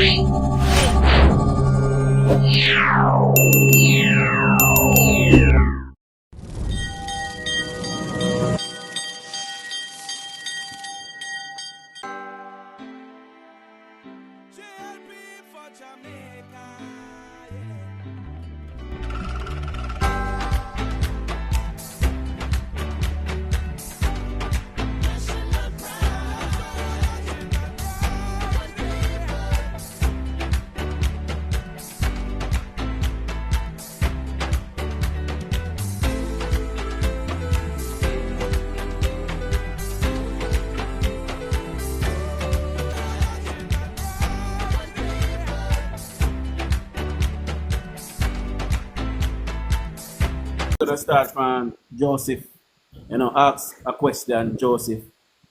Gonna start from Joseph. Ask a question, Joseph,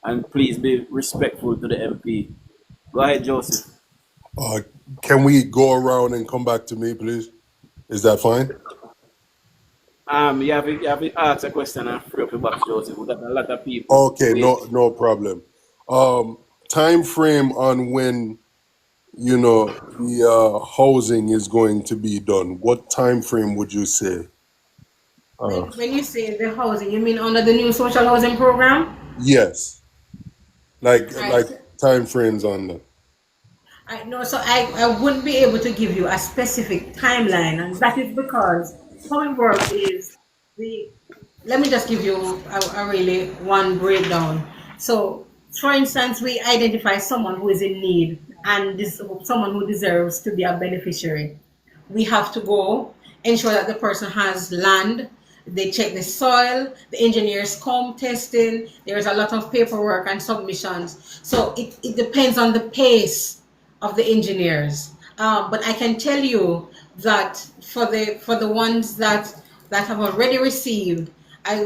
and please be respectful to the MP. Go ahead, Joseph. Uh, can we go around and come back to me, please? Is that fine? You have to ask a question and free up your box, Joseph. We got a lot of people. Okay, no problem. Time frame on when the housing is going to be done. What time frame would you say? When you say the housing, you mean under the new social housing program? Yes, like Right. time frames on that. I wouldn't be able to give you a specific timeline, and that is because how it works is the. Let me just give you a really one breakdown. So, for instance, we identify someone who is in need and someone who deserves to be a beneficiary. We have to go ensure that the person has land. They check the soil, the engineers come testing. There's a lot of paperwork and submissions. So it depends on the pace of the engineers. But I can tell you that for the ones that have already received,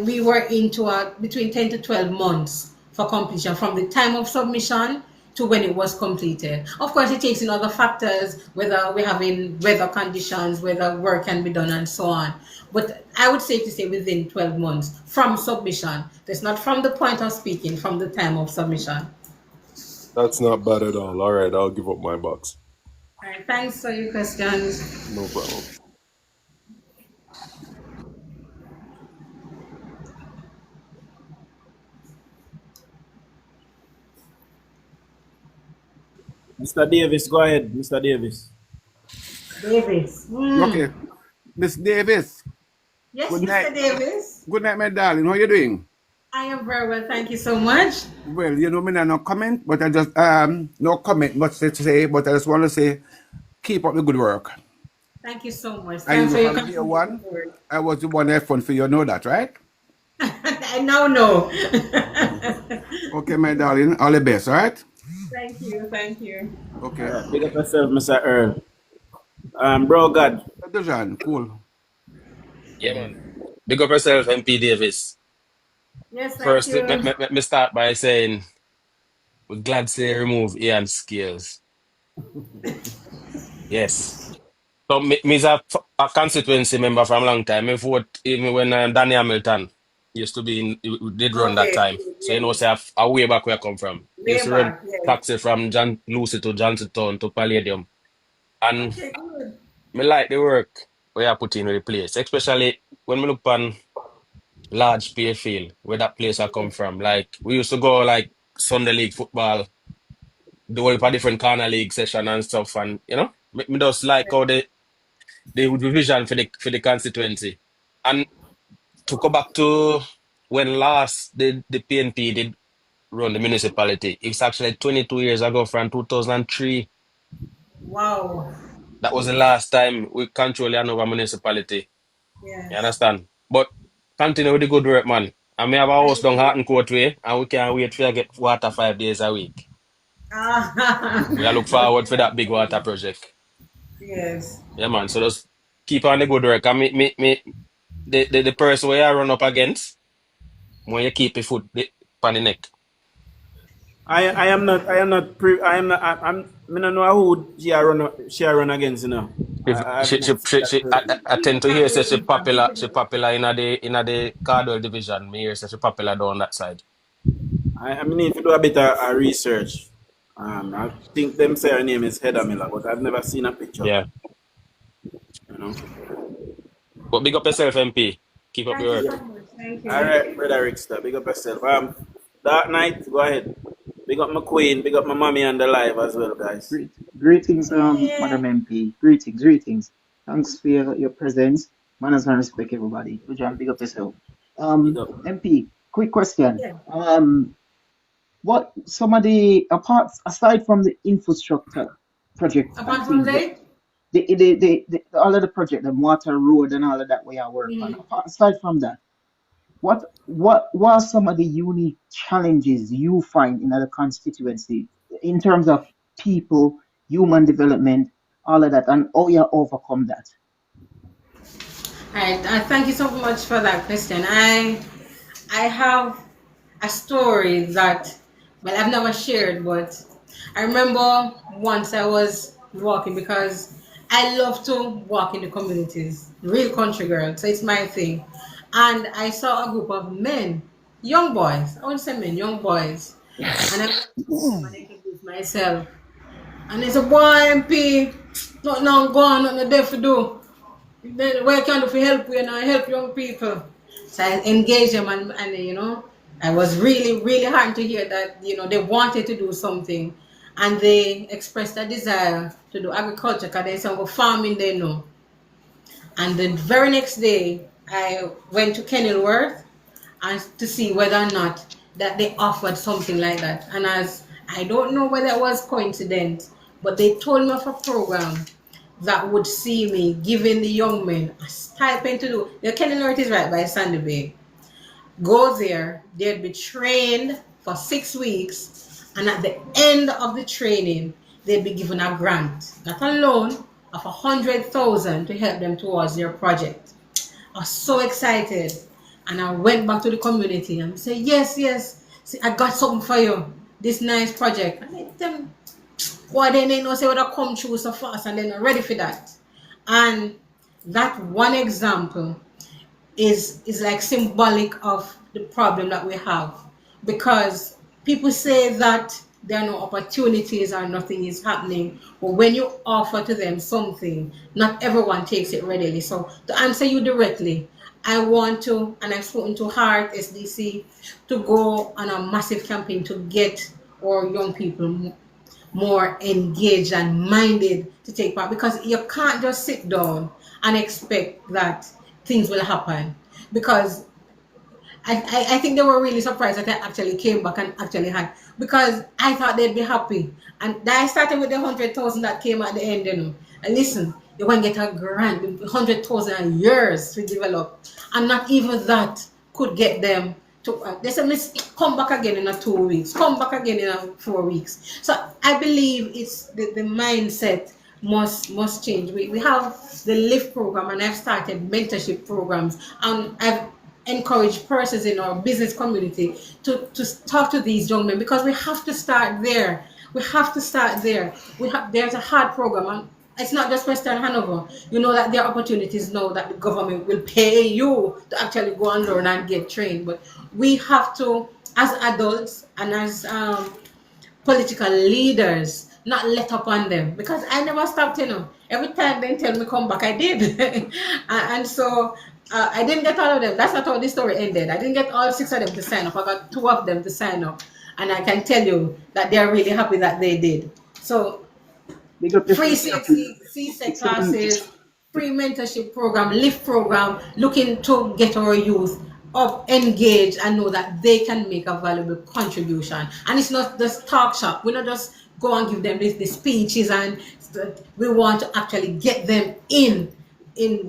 we were into between 10 to 12 months for completion from the time of submission to when it was completed. Of course, it takes in other factors, whether we're having weather conditions, whether work can be done, and so on. But I would say to say within 12 months from submission. That's not from the point of speaking, from the time of submission. That's not bad at all. All right, I'll give up my box. All right, thanks for your questions. No problem. Mr. Davis, go ahead, Mr. Davis. Davis. Okay. Miss Davis. Yes, Good Mr. night. Davis. Good night, my darling. How you doing? I am very well, thank you so much. Well, me no comment, but I just no comment much to say, but I just want to say keep up the good work. Thank you so much. I Thanks for your from day one, contribution. I was the one F1 for you, know that, right? I now know. Okay, my darling. All the best, all right? Thank you, thank you. Okay. Big up yourself, Mr. Earl. Bro, God. DUJON, cool. Yeah, man. Big up yourself, MP Davis. Yes, thank First, you. let me start by saying we're glad to remove Ian's scales. Yes. So, me's a constituency member from a long time. I vote even when Danny Hamilton used to be did run that Okay, time. So, say a way back where I come from. Used way to run back, yes. taxi from John Lucy to Johnstown to Palladium. And Okay, good. me like the work we are putting in the place, especially when we look on large play field where that place I come from. Like we used to go like Sunday league football, do all a different kind of league session and stuff, and me just like how the vision for the constituency. And to go back to when last the PNP did run the municipality, it's actually 22 years ago from 2003. Wow. That was the last time we control our municipality. You Yes. understand? But continue with the good work, man. And we have a house Thank down you. Harton Court Way, and we can't wait for you to get water 5 days a week. We are look forward for that big water project. Yes. Yeah, man. So just keep on the good work. And the person where you run up against, when you keep your foot on the neck. I am not I don't know who she run against, I tend to hear say she popular in the Cardwell division. Me hear say she popular down that side. I need to do a bit of research I think them say her name is Heather Miller, but I've never seen a picture. Yeah. You know. But big up yourself, MP. Keep up Thank your you work. so much. Thank All you. right, brother Rickster, big up yourself. Dark Knight, go ahead. Big up my queen, big up my mommy on the live as well, guys. Greetings, Yeah. Madam MP. Greetings. Thanks for your presence. Manners and respect, everybody. Good job, big up yourself. Big up. MP, quick question. Yeah. What some of the apart aside from the infrastructure project and Apart from things, that, the all of the project, the water, road, and all of that we are work on. mm, Aside from that, what are some of the unique challenges you find in other constituency in terms of people, human development, all of that, and how you overcome that? all right. Thank you so much for that question. I have a story that, well, I've never shared, but I remember once I was walking because I love to walk in the communities, real country girl, so it's my thing. And I saw a group of men, young boys, I wouldn't say men, young boys, and I went to them and introduced myself. And they said, boy, MP, nothing on going, nothing there for do. Then what I can do for help you and I help young people. So I engaged them and I was really, really happy to hear that, they wanted to do something and they expressed a desire to do agriculture because there's some farming they know. And the very next day I went to Kenilworth and to see whether or not that they offered something like that. And as I don't know whether it was coincidence, but they told me of a program that would see me giving the young men a stipend to do. The Kenilworth is right by Sandy Bay. Go there, they'd be trained for 6 weeks, and at the end of the training, they'd be given a grant, not a loan, of 100,000 to help them towards their project. I was so excited. And I went back to the community and said, yes, see, I got something for you. This nice project. And let them, why they ain't know say what I come through so fast and they're not ready for that. And that one example is like symbolic of the problem that we have. Because people say that there are no opportunities or nothing is happening. But when you offer to them something, not everyone takes it readily. So to answer you directly, I want to, and I've spoken to Heart SDC, to go on a massive campaign to get our young people more engaged and minded to take part, because you can't just sit down and expect that things will happen. Because I think they were really surprised that I actually came back and actually had, because I thought they'd be happy. And I started with the 100,000 that came at the end, And listen, you want to get a grant, 100,000 years to develop. And not even that could get them to, they said, Miss, come back again in 2 weeks, come back again in 4 weeks. So I believe it's the mindset must change. We have the LIFT program, and I've started mentorship programs, and I've encouraged persons in our business community to talk to these young men, because we have to start there. There's a hard program, and it's not just Western Hanover. You know that there are opportunities now that the government will pay you to actually go and learn and get trained. But we have to, as adults and as political leaders, not let up on them, because I never stopped. Every time they tell me come back, I did. And so I didn't get all of them. That's not how this story ended. I didn't get all 6 of them to sign up. I got 2 of them to sign up, and I can tell you that they're really happy that they did. So Big up free yourself. CSEC classes, free mentorship program, LIFT program, looking to get our youth up, engaged, and know that they can make a valuable contribution. And it's not just talk shop. We don't just go and give them the speeches, and we want to actually get them in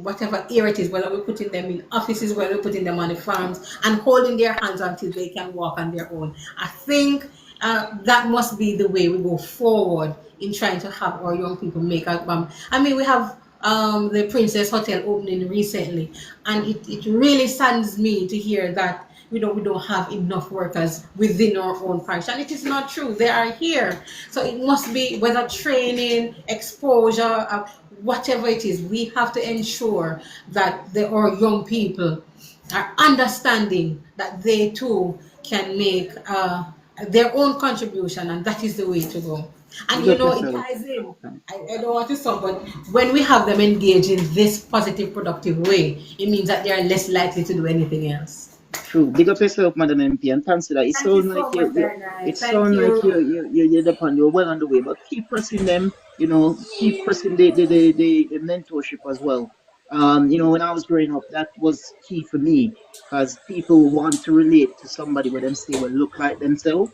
whatever area it is, whether we're putting them in offices, whether we're putting them on the farms, and holding their hands until they can walk on their own. I think that must be the way we go forward in trying to have our young people make a we have the Princess Hotel opening recently, and it really saddens me to hear that we don't have enough workers within our own parish, and it is not true. They are here. So it must be, whether training, exposure, whatever it is, we have to ensure that our young people are understanding that they too can make a their own contribution, and that is the way to go. And Big you up know, it yourself. ties in. I don't want to stop, but when we have them engage in this positive, productive way, it means that they are less likely to do anything else. True. Big up yourself, Madam MP, and thanks for that. It Thank you sounds like so much, it Darnay. Thank sounds like you. you're well on the way, but keep pressing them, keep pressing the mentorship as well. When I was growing up, that was key for me because people want to relate to somebody where them say will look like themselves,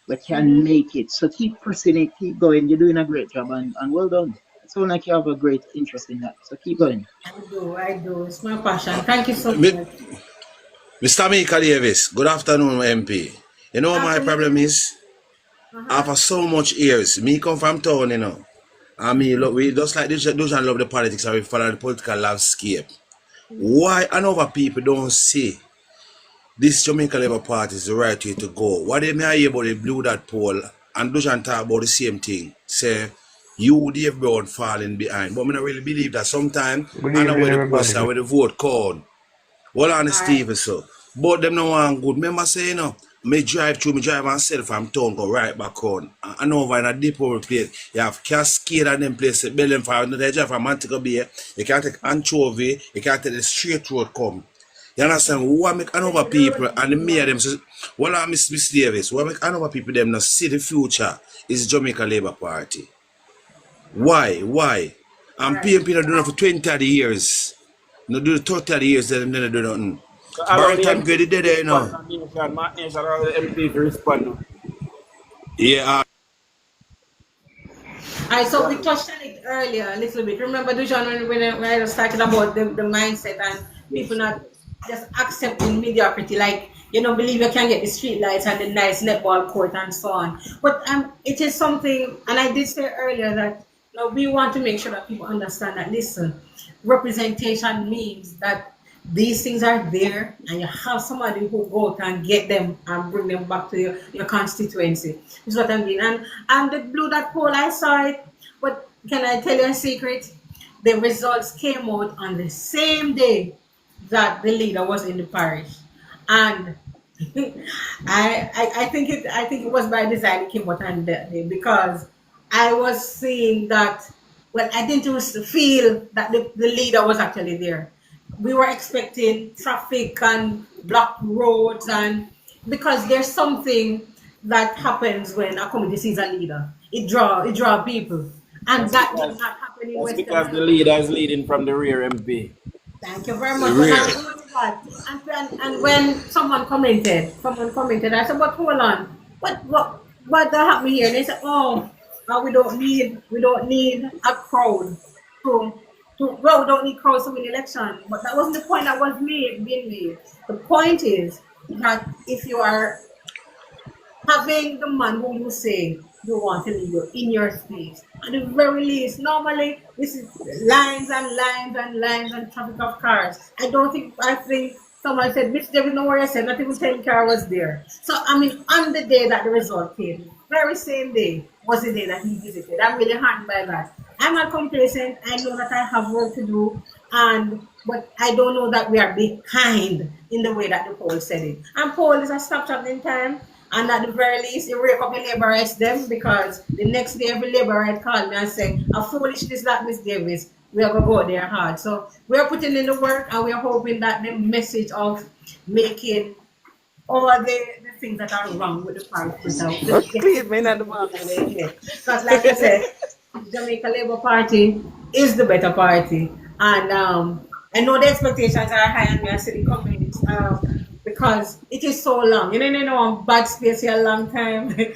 but can make it. So keep pressing it, keep going. You're doing a great job and well done. It sounds like you have a great interest in that. So keep going. I do. It's my passion. Thank you so Mi- much. Mr. Mika Davis, good afternoon, MP. You know what my problem Afternoon. is? Uh-huh. After so much years, me come from town, and me look, we just like this, those love the politics and we follow the political landscape. Why another people don't see this Jamaica Labour Party is the right way to go? What they may hear about the blue that poll and Dujan talk about the same thing. Say you Dave Brown falling behind. But I don't really believe that sometimes Good I know evening, where the everybody. post and where the vote count. Well, on the All right. Steve, so. But them no one good. Remember say, me drive myself from town, go right back home. And over in a depot place, you have Cascade and them places, Belém for they drive from Montego Bay, you can take Anchovy, you can take the straight road come. You understand? What make another people and the mayor them say, well, Miss Davis, what make another people them not see the future is Jamaica Labour Party. Why? Why? All And right. PMP not doing it for 20, 30 years. No do the 30 years, then they do nothing. So allow the Barrington MP Grady to did it, respond. My nation, allow the MP to respond. Now. Yeah, All right, so we touched on it earlier a little bit. Remember, Dujon, when I was talking about the mindset and people not just accepting mediocrity, like believe you can get the street lights and the nice netball court and so on. But it is something, and I did say earlier that we want to make sure that people understand that listen, representation means that these things are there and you have somebody who go out and get them and bring them back to your constituency. Is what I mean. And the blue that poll, I saw it, but can I tell you a secret? The results came out on the same day that the leader was in the parish. And I think it was by design it came out on that day because I was seeing that I didn't used to feel that the leader was actually there. We were expecting traffic and blocked roads and because there's something that happens when a community sees a leader. It draw people. And That's that did because not happen in that's Western because the Mass. leader is leading from the rear MP. Thank you very the much. But not rear. only that, and when someone commented, I said, but hold on, what that happened here? And they said, we don't need a crowd to we don't need crowds to win election. But that wasn't the point that was being made. The point is that if you are having the man who you say you want to lead you in your space. At the very least, normally this is lines and lines and lines and traffic of cars. I think someone said, Miss David, no worry, I said, not even 10 car was there. So, I mean, on the day that the result came, very same day was the day that he visited. I'm really heartened by that. I'm not complacent. I know that I have work to do, but I don't know that we are behind in the way that the poll said it. And poll is a snapshot in time. And at the very least, you wake up the laborites them because the next day every laborite called me and said, a foolishness that Miss Davis, we are going to go there hard. So we are putting in the work and we are hoping that the message of making all the things that are wrong with the party will just get Please, man, at the back. because like I said, Jamaica Labour Party is the better party. And I know the expectations are high on me. I see the comments because it is so long. I'm bad space here a long time. The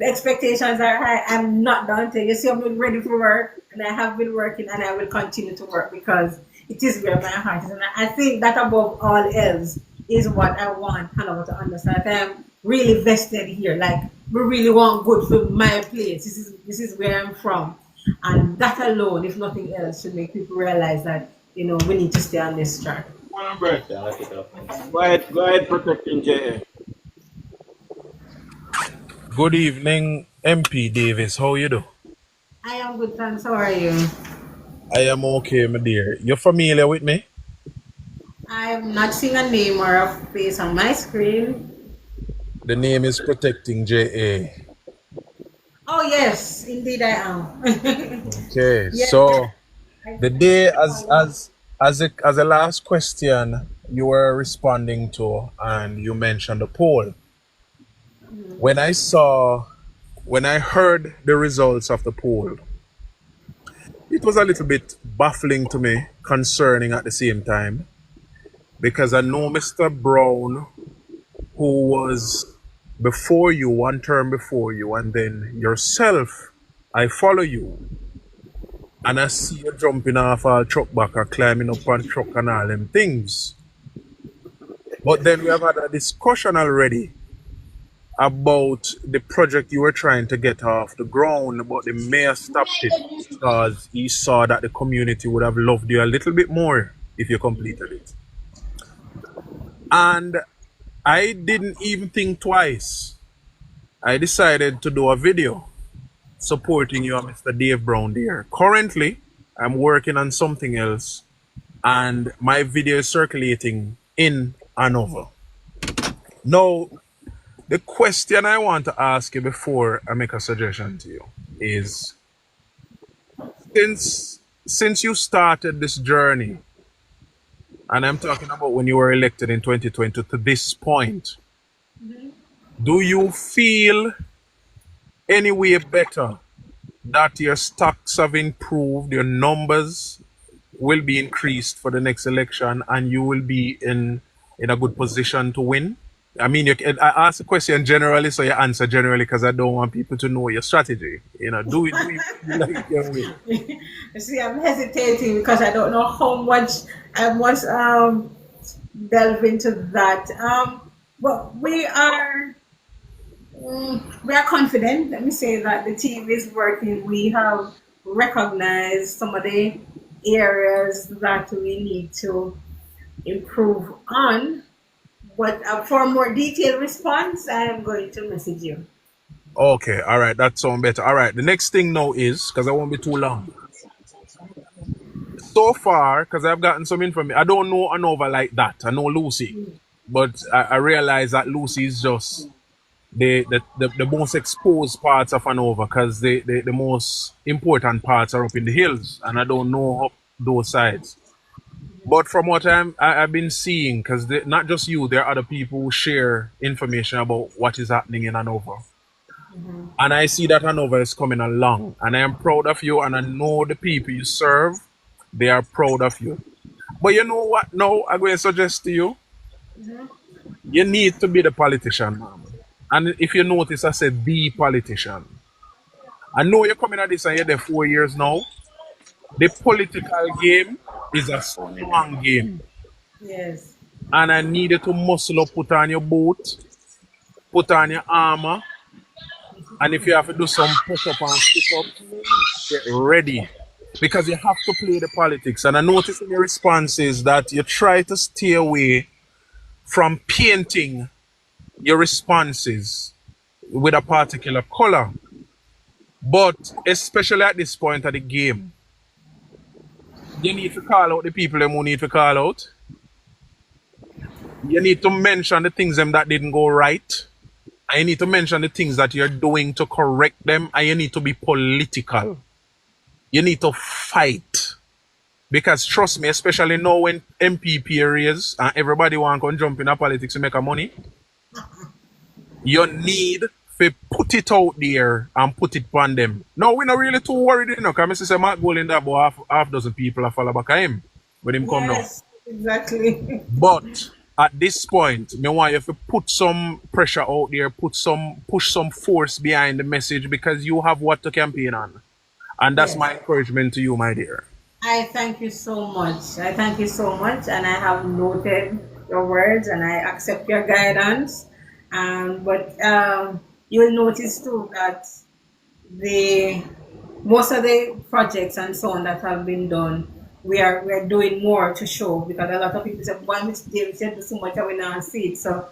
expectations are high. I'm not done. You see, I'm ready for work, and I have been working, and I will continue to work because it is where my heart is. And I think that above all else is what I want Hannah to understand. I'm really vested here. Like we really want good for my place. This is where I'm from, and that alone, if nothing else, should make people realize that we need to stay on this track. Go ahead, protecting JA. Good evening, MP Davis. How you do? I am good, thanks. How are you? I am okay, my dear. You familiar with me? I'm not seeing a name or a face on my screen. The name is Protecting JA. Oh yes, indeed I am. Okay, Yes, so I the day as a last question you were responding to, and you mentioned the poll. When I heard the results of the poll, it was a little bit baffling to me, concerning at the same time, because I know Mr. Brown, who was before you, one term before you, and then yourself, I follow you. And I see you jumping off a truck back or climbing up on truck and all them things. But then we have had a discussion already about the project you were trying to get off the ground, but the mayor stopped it because he saw that the community would have loved you a little bit more if you completed it. And I didn't even think twice. I decided to do a video supporting you and Mr. Dave Brown there. Currently, I'm working on something else, and my video is circulating in Hanover. Now, the question I want to ask you before I make a suggestion to you is, since you started this journey, and I'm talking about when you were elected in 2020 to this point, do you feel any way better that your stocks have improved, your numbers will be increased for the next election, and you will be in a good position to win? I mean, I ask the question generally, so you answer generally, because I don't want people to know your strategy. Do you feel like you can win? see, I'm hesitating because I don't know how much I must delve into that. But we are confident. Let me say that the team is working. We have recognized some of the areas that we need to improve on. But for a more detailed response, I am going to message you. Okay, all right, that sounds better. All right, the next thing now is, because I won't be too long. So far, because I've gotten some information, I don't know Anova like that. I know Lucy, but I realize that Lucy is just the most exposed parts of Hanover, because the most important parts are up in the hills, and I don't know up those sides. But from what I've been seeing, because not just you, there are other people who share information about what is happening in Hanover. And I see that Hanover is coming along, and I am proud of you, and I know the people you serve, they are proud of you. But you know what now I'm going to suggest to you? You need to be the politician, man. And if you notice, I said the politician. I know you're coming at this and you're there 4 years now. The political game is a strong game. Yes. And I need you to muscle up, put on your boot, put on your armor. And if you have to do some push-up and sit-up, get ready. Because you have to play the politics. And I notice in your responses that you try to stay away from painting your responses with a particular color. But especially at this point of the game, you need to call out the people who need to call out. You need to mention the things them that didn't go right. And you need to mention the things that you're doing to correct them. And you need to be political. You need to fight. Because trust me, especially now when MPP areas and everybody want to jump in politics to make a money, you need to put it out there and put it on them. No, we're not really too worried, because Mr. say Mark Gold in that, but half dozen people are follow back at him when him come now. Yes, exactly. But at this point, I want you to put some pressure out there, push some force behind the message, because you have what to campaign on. And that's Yes. my encouragement to you, my dear. I thank you so much. I thank you so much, and I have noted your words, and I accept your guidance. But you will notice too that the most of the projects and so on that have been done, we're doing more to show, because a lot of people say, "Why Mr. Davies said so much, I will not see it." So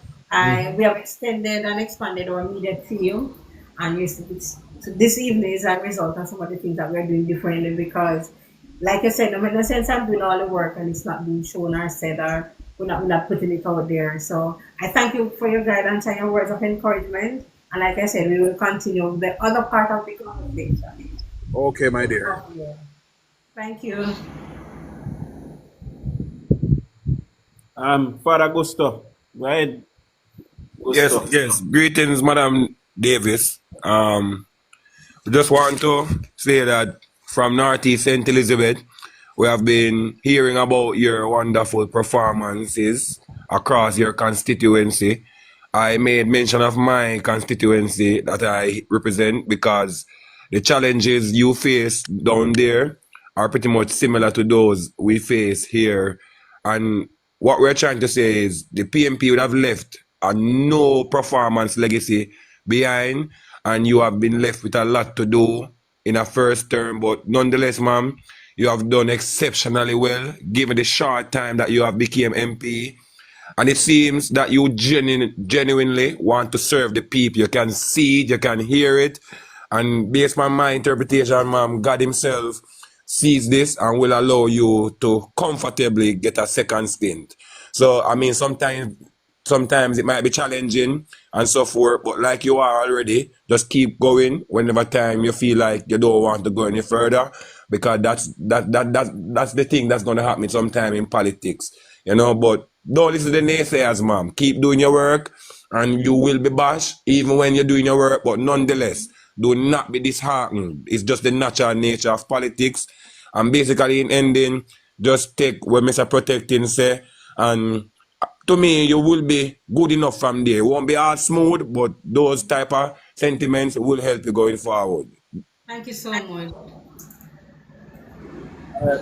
we have extended and expanded our media team, and so this evening is a result of some of the things that we're doing differently, because like I said, no sense I'm doing all the work and it's not being shown or said, or we're not putting it out there. So I thank you for your guidance and your words of encouragement. And like I said, we will continue the other part of the conversation. Okay, my dear. Thank you. Father Gusto, go ahead. Yes, Gusto. yes. Greetings, Madam Davis. Just want to say that from Northeast St. Elizabeth, we have been hearing about your wonderful performances across your constituency. I made mention of my constituency that I represent because the challenges you face down there are pretty much similar to those we face here. And what we're trying to say is the PMP would have left a no performance legacy behind, and you have been left with a lot to do in a first term. But nonetheless, ma'am, you have done exceptionally well given the short time that you have become MP. And it seems that you genuinely want to serve the people. You can see it, you can hear it. And based on my interpretation, ma'am, God himself sees this and will allow you to comfortably get a second stint. So, I mean, sometimes it might be challenging and so forth, but like you are already, just keep going whenever time you feel like you don't want to go any further, because that's the thing that's going to happen sometime in politics, you know. But don't listen to the naysayers, ma'am. Keep doing your work and you will be bashed even when you're doing your work, but nonetheless, do not be disheartened. It's just the natural nature of politics. And basically in ending, just take what Mr. Protecting say, and to me, you will be good enough from there. It won't be all smooth, but those type of sentiments will help you going forward. Thank you so much.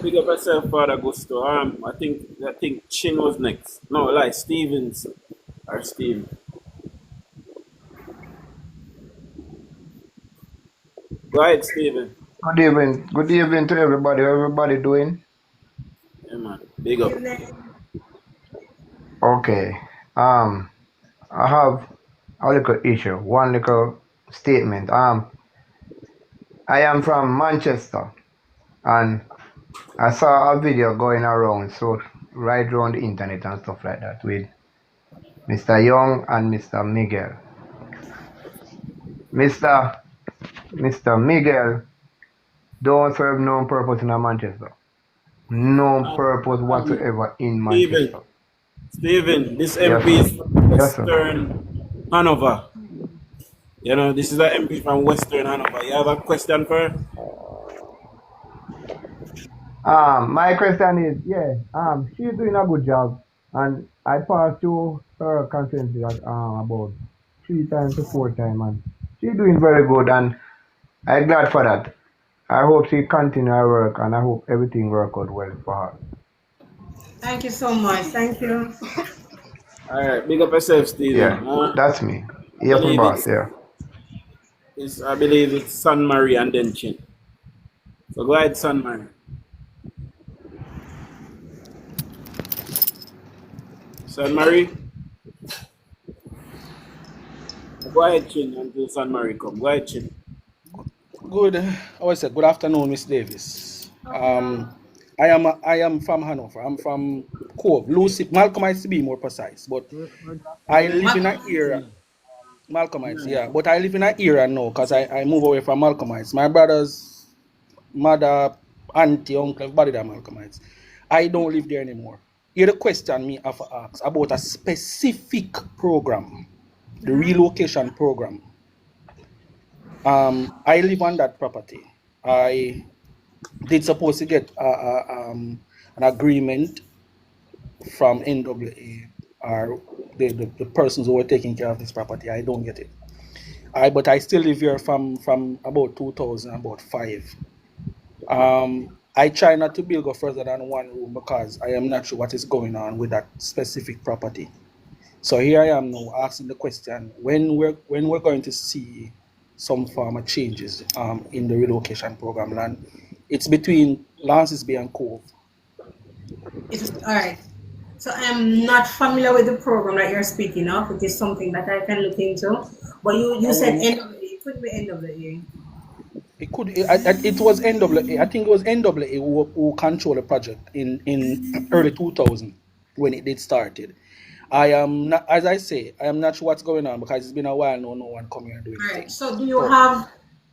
Big up yourself, Father Gusto. I think Chin was next. No, like Stevens or Steve. Go ahead, Steven. Good evening. Good evening to everybody. How everybody doing? Yeah, man. Big up. Okay. I have a little issue, one little statement. I am from Manchester, and I saw a video going around, so right around the internet and stuff like that, with Mr. Young and Mr. Miguel. Mr. Miguel don't serve no purpose in Manchester. No purpose whatsoever in Manchester. Stephen, this Yes, MP is from yes, sir. Western Hanover. You know, this is an MP from Western Hanover. You have a question for her? My question is, she's doing a good job, and I passed through her constituency about 3 times to 4 times, and she's doing very good, and I'm glad for that. I hope she continue her work, and I hope everything work out well for her. Thank you so much. Thank you. All right, big up yourself, Stephen. Yeah, that's me. Yes, my boss. Yeah. I believe it's San Marie and then Chin. So go ahead, San Marie. San Marie. Go ahead, Chin, until San Marie come. Go ahead, Chin. Good. Good afternoon, Miss Davis. I am from Hanover. I'm from Cove, Lucy, Malcolmites to be more precise. But I live in an era. Malcolmites, yeah. But I live in an era now because I move away from Malcolmites. My brother's mother, auntie, uncle, everybody that Malcolmites. I don't live there anymore. Here the question me have to ask about a specific program, the relocation program. I live on that property. I did supposed to get an agreement from NWA or the persons who were taking care of this property. I don't get it. But I still live here from about 2005. I try not to build go further than 1 room because I am not sure what is going on with that specific property. So here I am now asking the question: when we're going to see some form of changes in the relocation program land? It's between Lances Bay and Cove. All right. So I'm not familiar with the program that you're speaking of. It is something that I can look into. But you said NWA. It could be NWA. It could. It was NWA. I think it was NWA who controlled the project in early 2000. when it did started. I am not, as I say, I am not sure what's going on because it's been a while now. No one come here and do All right. anything. So So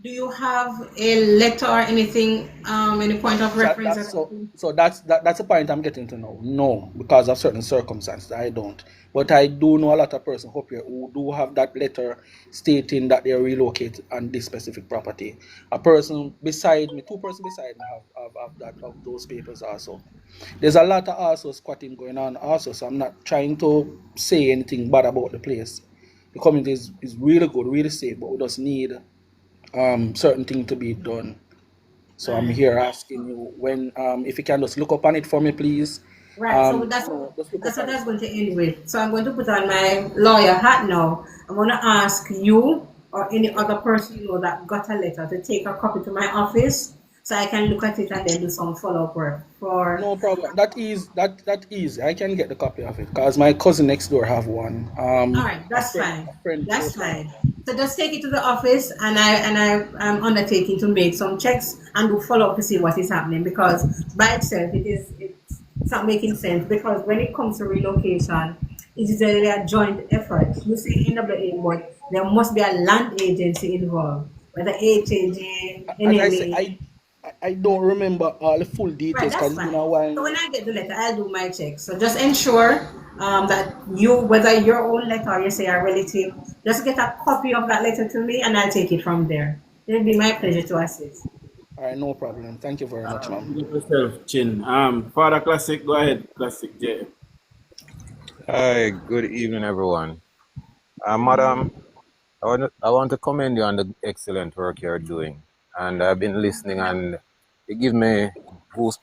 do you have a letter or anything, any point of that, reference or that's so something? so that's the point I'm getting to know. No, because of certain circumstances, I don't. But I do know a lot of persons up here who do have that letter stating that they relocate on this specific property. A person beside me, two persons beside me have that of those papers also. There's a lot of also squatting going on also, so I'm not trying to say anything bad about the place. The community is really good, really safe, but we just need certain things to be done. So All I'm right. here asking you when if you can just look up on it for me, please. Right. So Just look that's up what on I it was for going me. to end with. So I'm going to put on my lawyer hat now. I'm going to ask you or any other person you know that got a letter to take a copy to my office so I can look at it and then do some follow-up work for. No problem. That easy. I can get the copy of it because my cousin next door have one. All right, A that's friend fine. a friend That's close by. fine. So just take it to the office, and I am undertaking to make some checks and do follow up to see what is happening because by itself it's not making sense because when it comes to relocation, it is really a joint effort. You say NWA, but there must be a land agency involved, whether HAJ, As I say, NMA. I don't remember all the full Right, details that's because it's been fine. a while So when now. I get the letter, I'll do my check. So just ensure that you, whether your own letter or you say a relative, just get a copy of that letter to me and I'll take it from there. It'll be my pleasure to assist. All right, no problem. Thank you very much, ma'am. Big up yourself, Chin. Father Classic, go ahead, Classic J. Hi, good evening, everyone. Madam, I want to commend you on the excellent work you're doing. And I've been listening, and you give me goose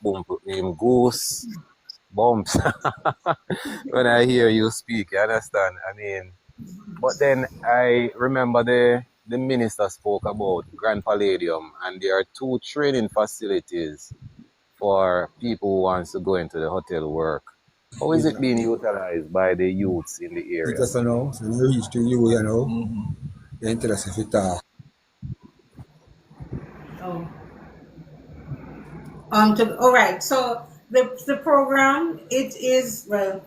bumps when I hear you speak. You understand? I mean, but then I remember the minister spoke about Grand Palladium, and there are two training facilities for people who wants to go into the hotel work. How is it being utilized by the youths in the area? Just know, so you reach to you, you know, you're interested in it. Oh, all right. So the program, it is, well,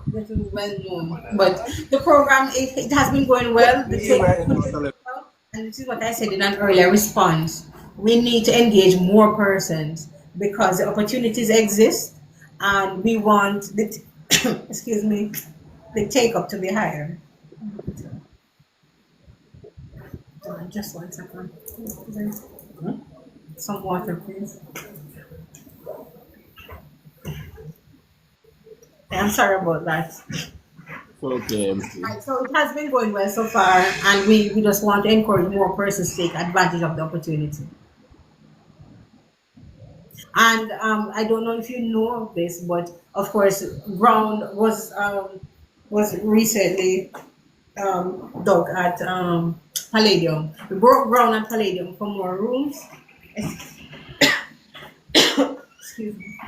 this is well known, but the program, it has been going well. The take well, and this is what I said in an earlier response. We need to engage more persons because the opportunities exist, and we want the excuse me, the take up to be higher. Just 1 second. Some water, please. I'm sorry about that. Okay, MC. Right, so it has been going well so far, and we just want to encourage more persons to take advantage of the opportunity. And I don't know if you know of this, but of course, ground was recently dug at Palladium. We broke ground at Palladium for more rooms. Excuse me.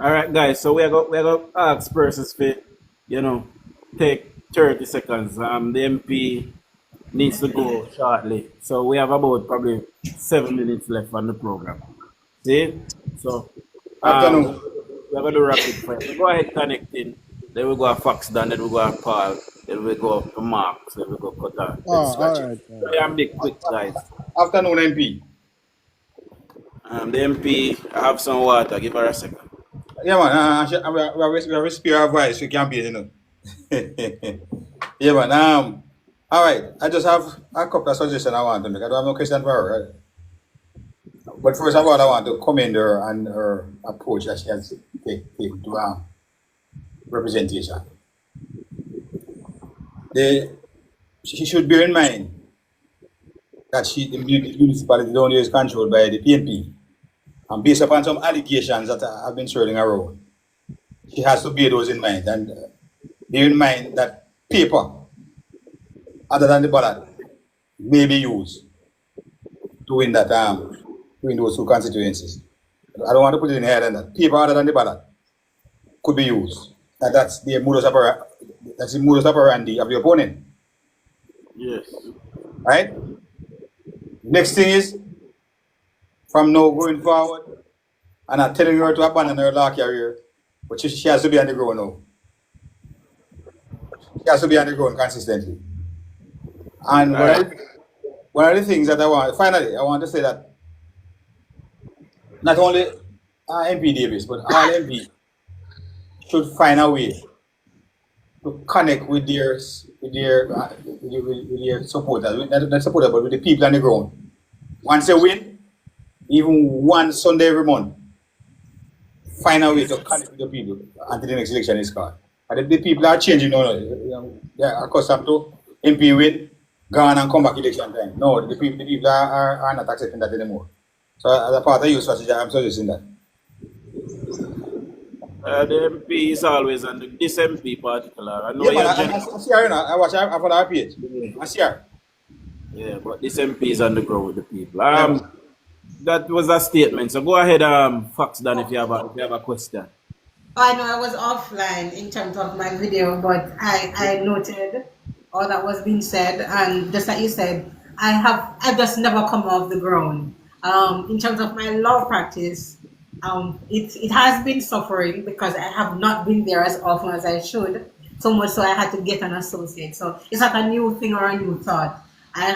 All right, guys. So we are going to ask persons for, you know, take 30 seconds. The MP needs to go shortly. So we have about probably 7 minutes left on the program. See? So Afternoon. we're going to do rapid fire. So go ahead, connecting. Then we go to Fox down, then we go to Paul, then we go to Mark, then we go to Qatar, then scratch it. All right. So they are big quick, guys. Afternoon, MP. The MP, I have some water. Give her a second. Yeah, man. We are spare our voice. We can't be, you know. Yeah, man. All right. I just have a couple of suggestions I want to make. I don't have no question for her. Right? But first of all, I want to commend her on her approach that she has taken to representation. She should bear in mind that the municipality down here is controlled by the PNP. And based upon some allegations that have been swirling around, she has to bear those in mind. And bear in mind that paper, other than the ballot, may be used to win that win those two constituencies. I don't want to put it in her and that paper other than the ballot could be used. And that's the modus operandi of the opponent. Yes. Right? Next thing is, from now going forward, I'm not telling her to abandon her law career, but she has to be on the ground now. She has to be on the ground consistently. And All right. one of the things that finally, I want to say that not only MP Davis, but all MP should find a way to connect with their supporters, not supporters, but with the people on the ground. Once they win, even one Sunday every month, find a way to connect with the people until the next election is called. And the people are changing now. They are accustomed to MP win, gone and come back election time. No, the people are not accepting that anymore. So as a part of your strategy, I'm suggesting that. The MP is always on this MP particular. I know Yeah, man, you're I see her, you know. I follow her page. I see her. yeah, but this MP is on the ground with the people. Yeah, man. That was a statement. So go ahead, Fox Dan, if you have a question. I know I was offline in terms of my video, but I noted all that was being said, and just like you said, I've just never come off the ground. In terms of my law practice, it has been suffering because I have not been there as often as I should. So much so I had to get an associate. So it's not a new thing or a new thought. I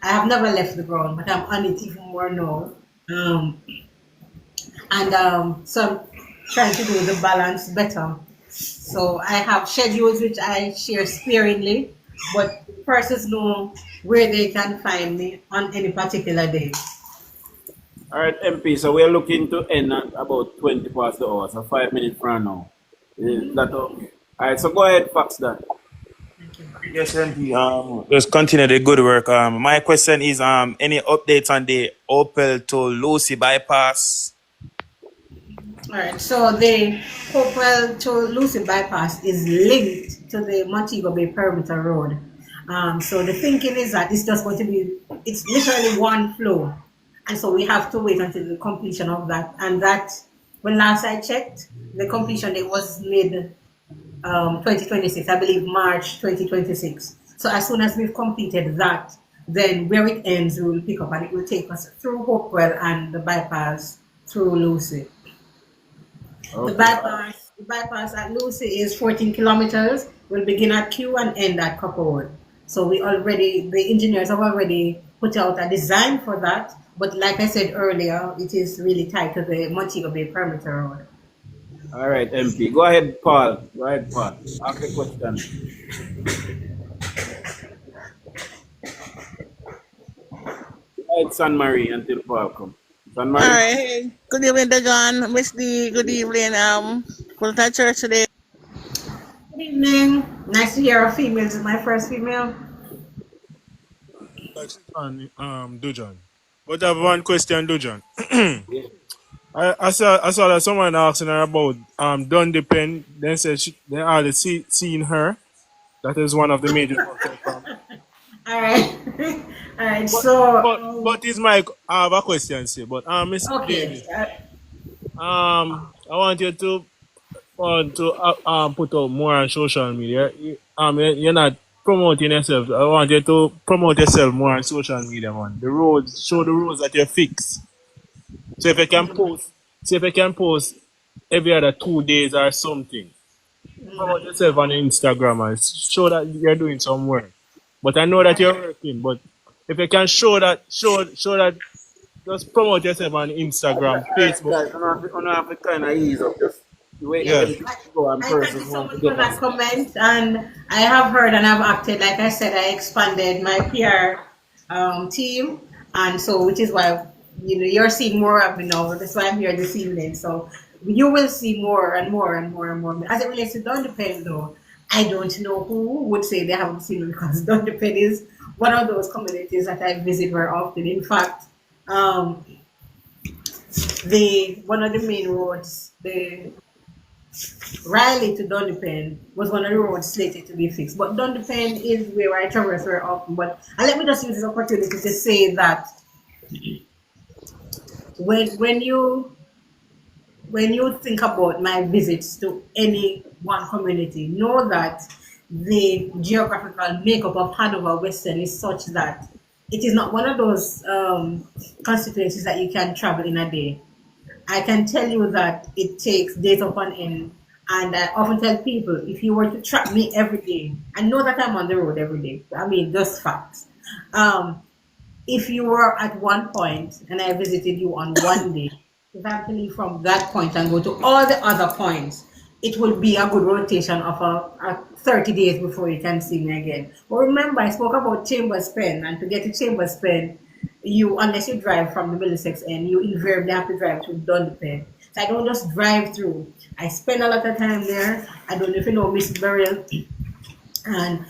have never left the ground, but I'm on it even more now. So I'm trying to do the balance better. So I have schedules which I share sparingly, but persons know where they can find me on any particular day. All right, MP. So we're looking to end at about 20 past the hour, so 5 minutes from now. Is that okay? All right. So go ahead, Fox Dan. Yes, MP. Just continue the good work. My question is, any updates on the Opel to Lucy bypass? All right, so the Hopewell to Lucy bypass is linked to the Montego Bay Perimeter Road. So the thinking is that it's just going to be, it's literally one flow. And so we have to wait until the completion of that. And that, when last I checked, the completion date was mid 2026, I believe March 2026. So as soon as we've completed that, then where it ends, we will pick up and it will take us through Hopewell and the bypass through Lucy. Okay. The bypass at Lucy is 14 kilometers. Will begin at Q and end at Copperwood. So the engineers have already put out a design for that. But like I said earlier, it is really tied to the Montego Bay Perimeter Road. All right, MP. Go ahead, Paul. Go ahead, Paul. Ask a question. All right, San Marie, until Paul comes. San Marie. All right. Good evening, Dajon. Miss D. Good evening. Full time church today. Good evening. Nice to hear a female. This is my first female. Dujon. But I have one question, Dujon. I saw that someone asking her about Dundee Pen. Then said they already seen her. That is one of the major. All right. All right. So. But is my I have a question, see. But Miss Okay. Davies, I want you to put out more on social media. You're not promoting yourself. I want you to promote yourself more on social media, man. The roads, show the roads that you fix. So if you can post every other 2 days or something, promote yourself on Instagram and show that you're doing some work. But I know that you're working. But if you can show that, just promote yourself on Instagram, Facebook. Guys, I don't have to kind of ease up. Just wait to go and I thank you so much for that comment, and I have heard and I've acted. Like I said, I expanded my PR team, and so which is why you're seeing more of me now. That's why I'm here this evening. So you will see more and more and more and more. As it relates to Dundee though, I don't know who would say they haven't seen me because Dundee is one of those communities that I visit very often. In fact, one of the main roads, the Riley to Dundee was one of the roads slated to be fixed. But Dundee is where I traverse very often. But and let me just use this opportunity to say that when you think about my visits to any one community, know that the geographical makeup of Hanover Western is such that it is not one of those constituencies that you can travel in a day. I can tell you that it takes days upon end. And I often tell people, if you were to track me every day, I know that I'm on the road every day. I mean, just facts. Um, if you were at one point and I visited you on one day, if I have to leave from that point and go to all the other points, it will be a good rotation of a 30 days before you can see me again. But remember, I spoke about Chambers Pen, and to get to Chambers Pen, you unless you drive from the Middlesex end, you invariably have to drive through Dunley Pen. So I don't just drive through. I spend a lot of time there. I don't know if you know Miss Burial and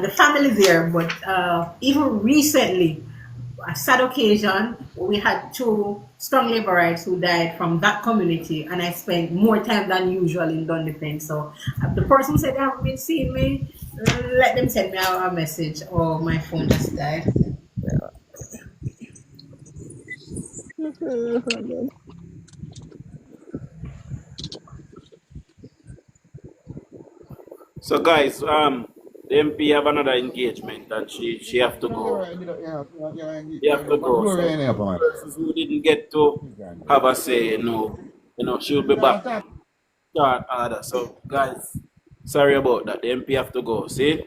the family there, but even recently a sad occasion. We had two strong laborites who died from that community, and I spent more time than usual in Dunlepen. So the person who said they haven't been seeing me, let them send me a message, or my phone just died. So guys, the MP have another engagement and she have to go. She have to go. So persons who didn't get to have a say, she'll be back. Start order. So guys, sorry about that. The MP have to go. See?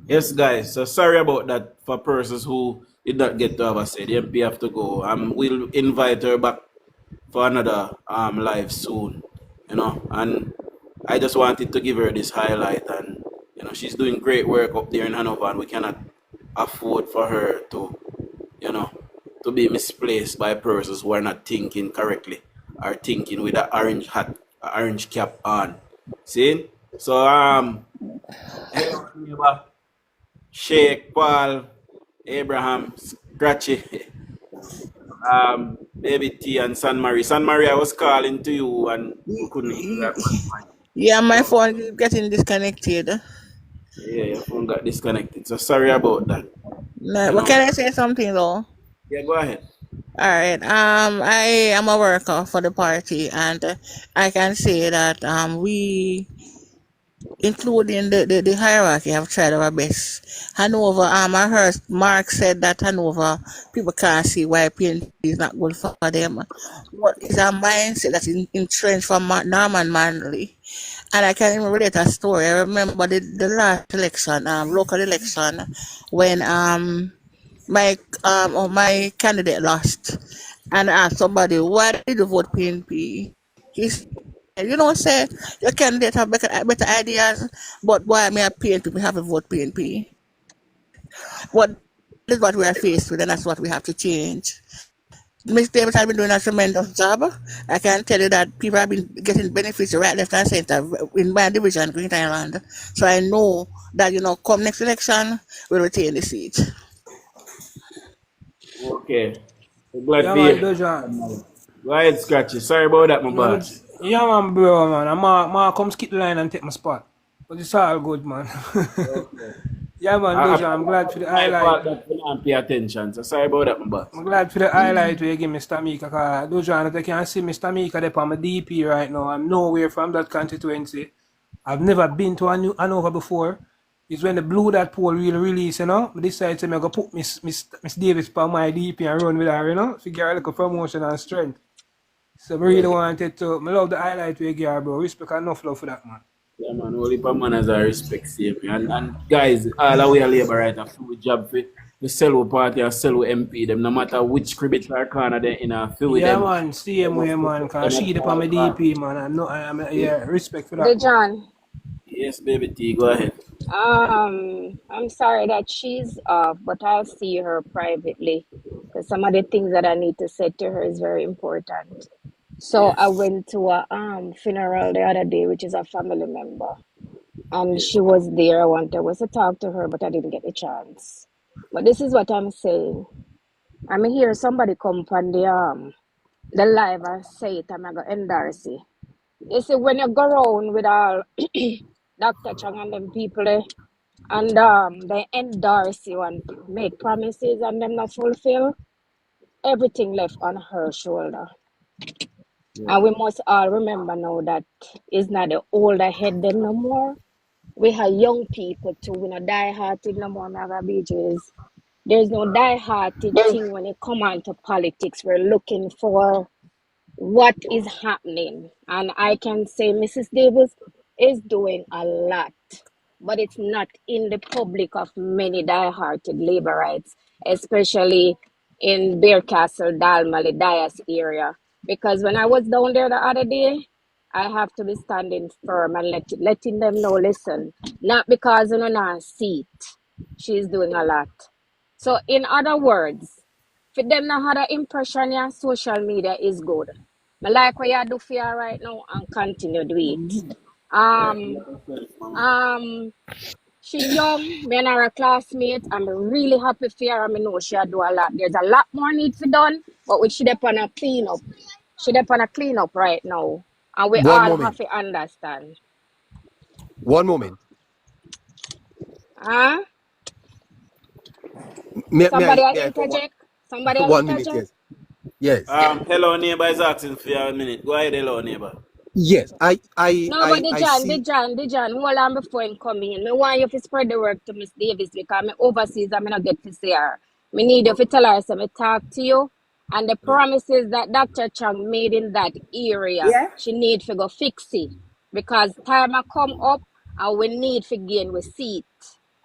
Yes, guys. So sorry about that for persons who did not get to have a say. The MP have to go. We'll invite her back for another live soon. And I just wanted to give her this highlight, and she's doing great work up there in Hanover, and we cannot afford for her to you know to be misplaced by persons who are not thinking correctly, or thinking with an orange hat, an orange cap on. See? So hello neighbor, Sheikh Paul, Abraham, Scratchy, Baby T and San Marie. San Marie, I was calling to you and we couldn't hear that one. Yeah, my phone is getting disconnected. Yeah, your phone got disconnected. So sorry about that. No, but can I say something though? Yeah, go ahead. All right. I am a worker for the party, and I can say that we, including the hierarchy, have tried our best. Hanover, I heard Mark said that Hanover people can't see why PNP is not good for them. What is a mindset that's entrenched from Norman Manley? And I can even relate a story. I remember the last election, local election, when my candidate lost, and I asked somebody, why did you vote PNP? He said, say your candidate have better ideas, but why me a PNP, we have to vote PNP. What is what we are faced with, and that's what we have to change. Miss Davis has been doing a tremendous job. I can tell you that people have been getting benefits right, left, and center in my division, Green Island. So I know that, come next election, we'll retain the seat. Okay. I'm glad Yeah, to man, hear. Dojan. Go ahead, Scratchy. Sorry about that, my Man, boss. yeah, man, bro, man. I'm come skip the line and take my spot. But it's all good, man. Okay. Yeah, man, Dojan, I'm glad for the My highlight. fault that we don't pay attention. So sorry about that, my boss. I'm glad for the highlight where you give Mr. Mika. Cause Dojan, if I can see Mr. Mika there on my DP right now, I'm nowhere from that constituency. I've never been to Hanover before. It's when the blue that poll really release, But this side say I'm gonna put Miss Davis on my DP and run with her, to get a little promotion and strength. So I really wanted to, I love the highlight we give, bro. Respect enough love for that, man. Yeah, man. Only for manners I respect same. And guys, all our way labor right a full job for the Selwo party or Selwo MP. Them no matter which cribbage or corner they in a fill with Yeah, them. man. Same way, man. Cause she the on my DP, man. Yeah, respect for that, man. Dejan, Yes, baby T, go ahead. I'm sorry that she's off, but I'll see her privately because some of the things that I need to say to her is very important. So I Yes. went to a funeral the other day, which is a family member, and Yes. she was there. I was to talk to her, but I didn't get the chance. But this is what I'm saying. I'm hear somebody come from the live and say it, and I go endorse it. You see, when you go around with all Dr. Chang and them people, and they endorse you and make promises and them not fulfill, everything left on her shoulder. Yeah. And we must all remember now that it's not the older head them no more. We have young people too. We not die-hearted no more, my BJs. There's no die-hearted thing when it come on to politics. We're looking for what is happening. And I can say Mrs. Davis is doing a lot, but it's not in the public of many die-hearted laborites, especially in Bearcastle, Dalmally, Dias area. Because when I was down there the other day, I have to be standing firm and letting them know, listen, not because you know not seat, she's doing a lot. So in other words, for them not have the impression your social media is good. I like what you do for you right now and continue do it. Um, um, she young, me and her a classmate. I'm really happy for her. I know she do a lot. There's a lot more need for done, but we should on a clean up. She on a clean up right now. And we One all have moment. to understand. One moment. Huh? May Somebody I will may I for one, interject? Somebody will 1 minute? interject? Yes. Yes. Hello neighbor is asking for a minute. Go ahead, hello neighbor. Yes. No, but I see. the John, hold on before him come in. Me want you to spread the work to Miss Davis because me overseas and me not get to see her. Me need you to tell her so me talk to you. And the promises that Dr. Chang made in that area, Yeah? she need to go fix it. Because time a come up and we need to gain with seat.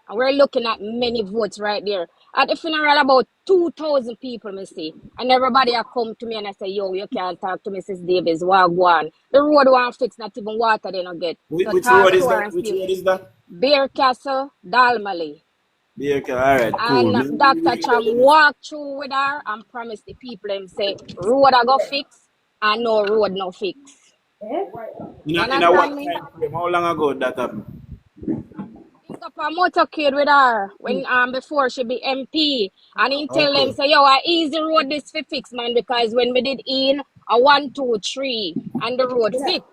And we're looking at many votes right there. At the funeral, about 2,000 people, me see. And everybody a come to me and I say, yo, you can't talk to Mrs. Davis. Wagwan. The road want fix, not even water they don't get. So Which road talk is to her that? and Which see. road is that? Bear Castle, Dalmally. Yeah, okay, all right, cool. And Dr. Chang walk through with her and promise the people him say, road I go fix and no road no fix. You In a what understand me? time frame? How long ago that happened? Pick up a motorcade with her when before she be MP. And he tell them Okay. say, yo, I easy road this fi fix, man, because when we did in a 1, 2, 3 and the road fix.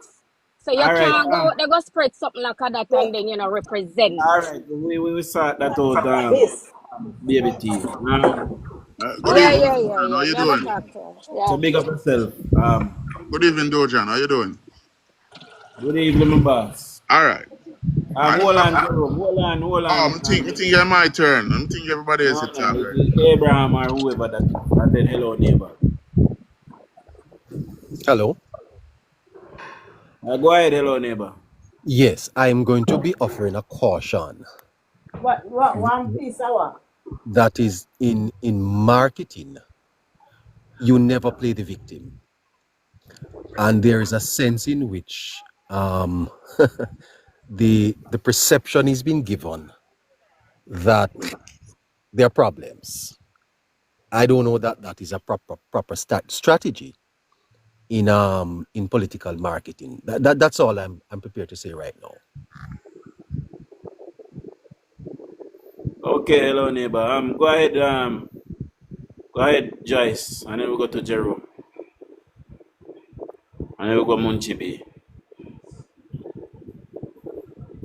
So you All right. can't go, they go spread something like that and then represent. All right. We sort that out, baby T. Good Yeah, evening, yeah, yeah, Dojan. How yeah. you Me have a doing? talk to her. So Yeah. big up yourself. Good evening, Dojan. How you doing? Good evening, my boss. All right. Hold on, Jerome. Hold on. Me think it's my turn. I think everybody else No, is talking. it's Abraham or whoever that is. And then hello, neighbor. Hello. Go ahead, hello, neighbor. Yes, I am going to be offering a caution. What one piece hour? That is in marketing. You never play the victim, and there is a sense in which the perception is being given that there are problems. I don't know that that is a proper strategy in political marketing. That's all I'm prepared to say right now. Okay, hello, neighbor. Go ahead, Joyce, and then we go to Jerome, and then we go Munchi B.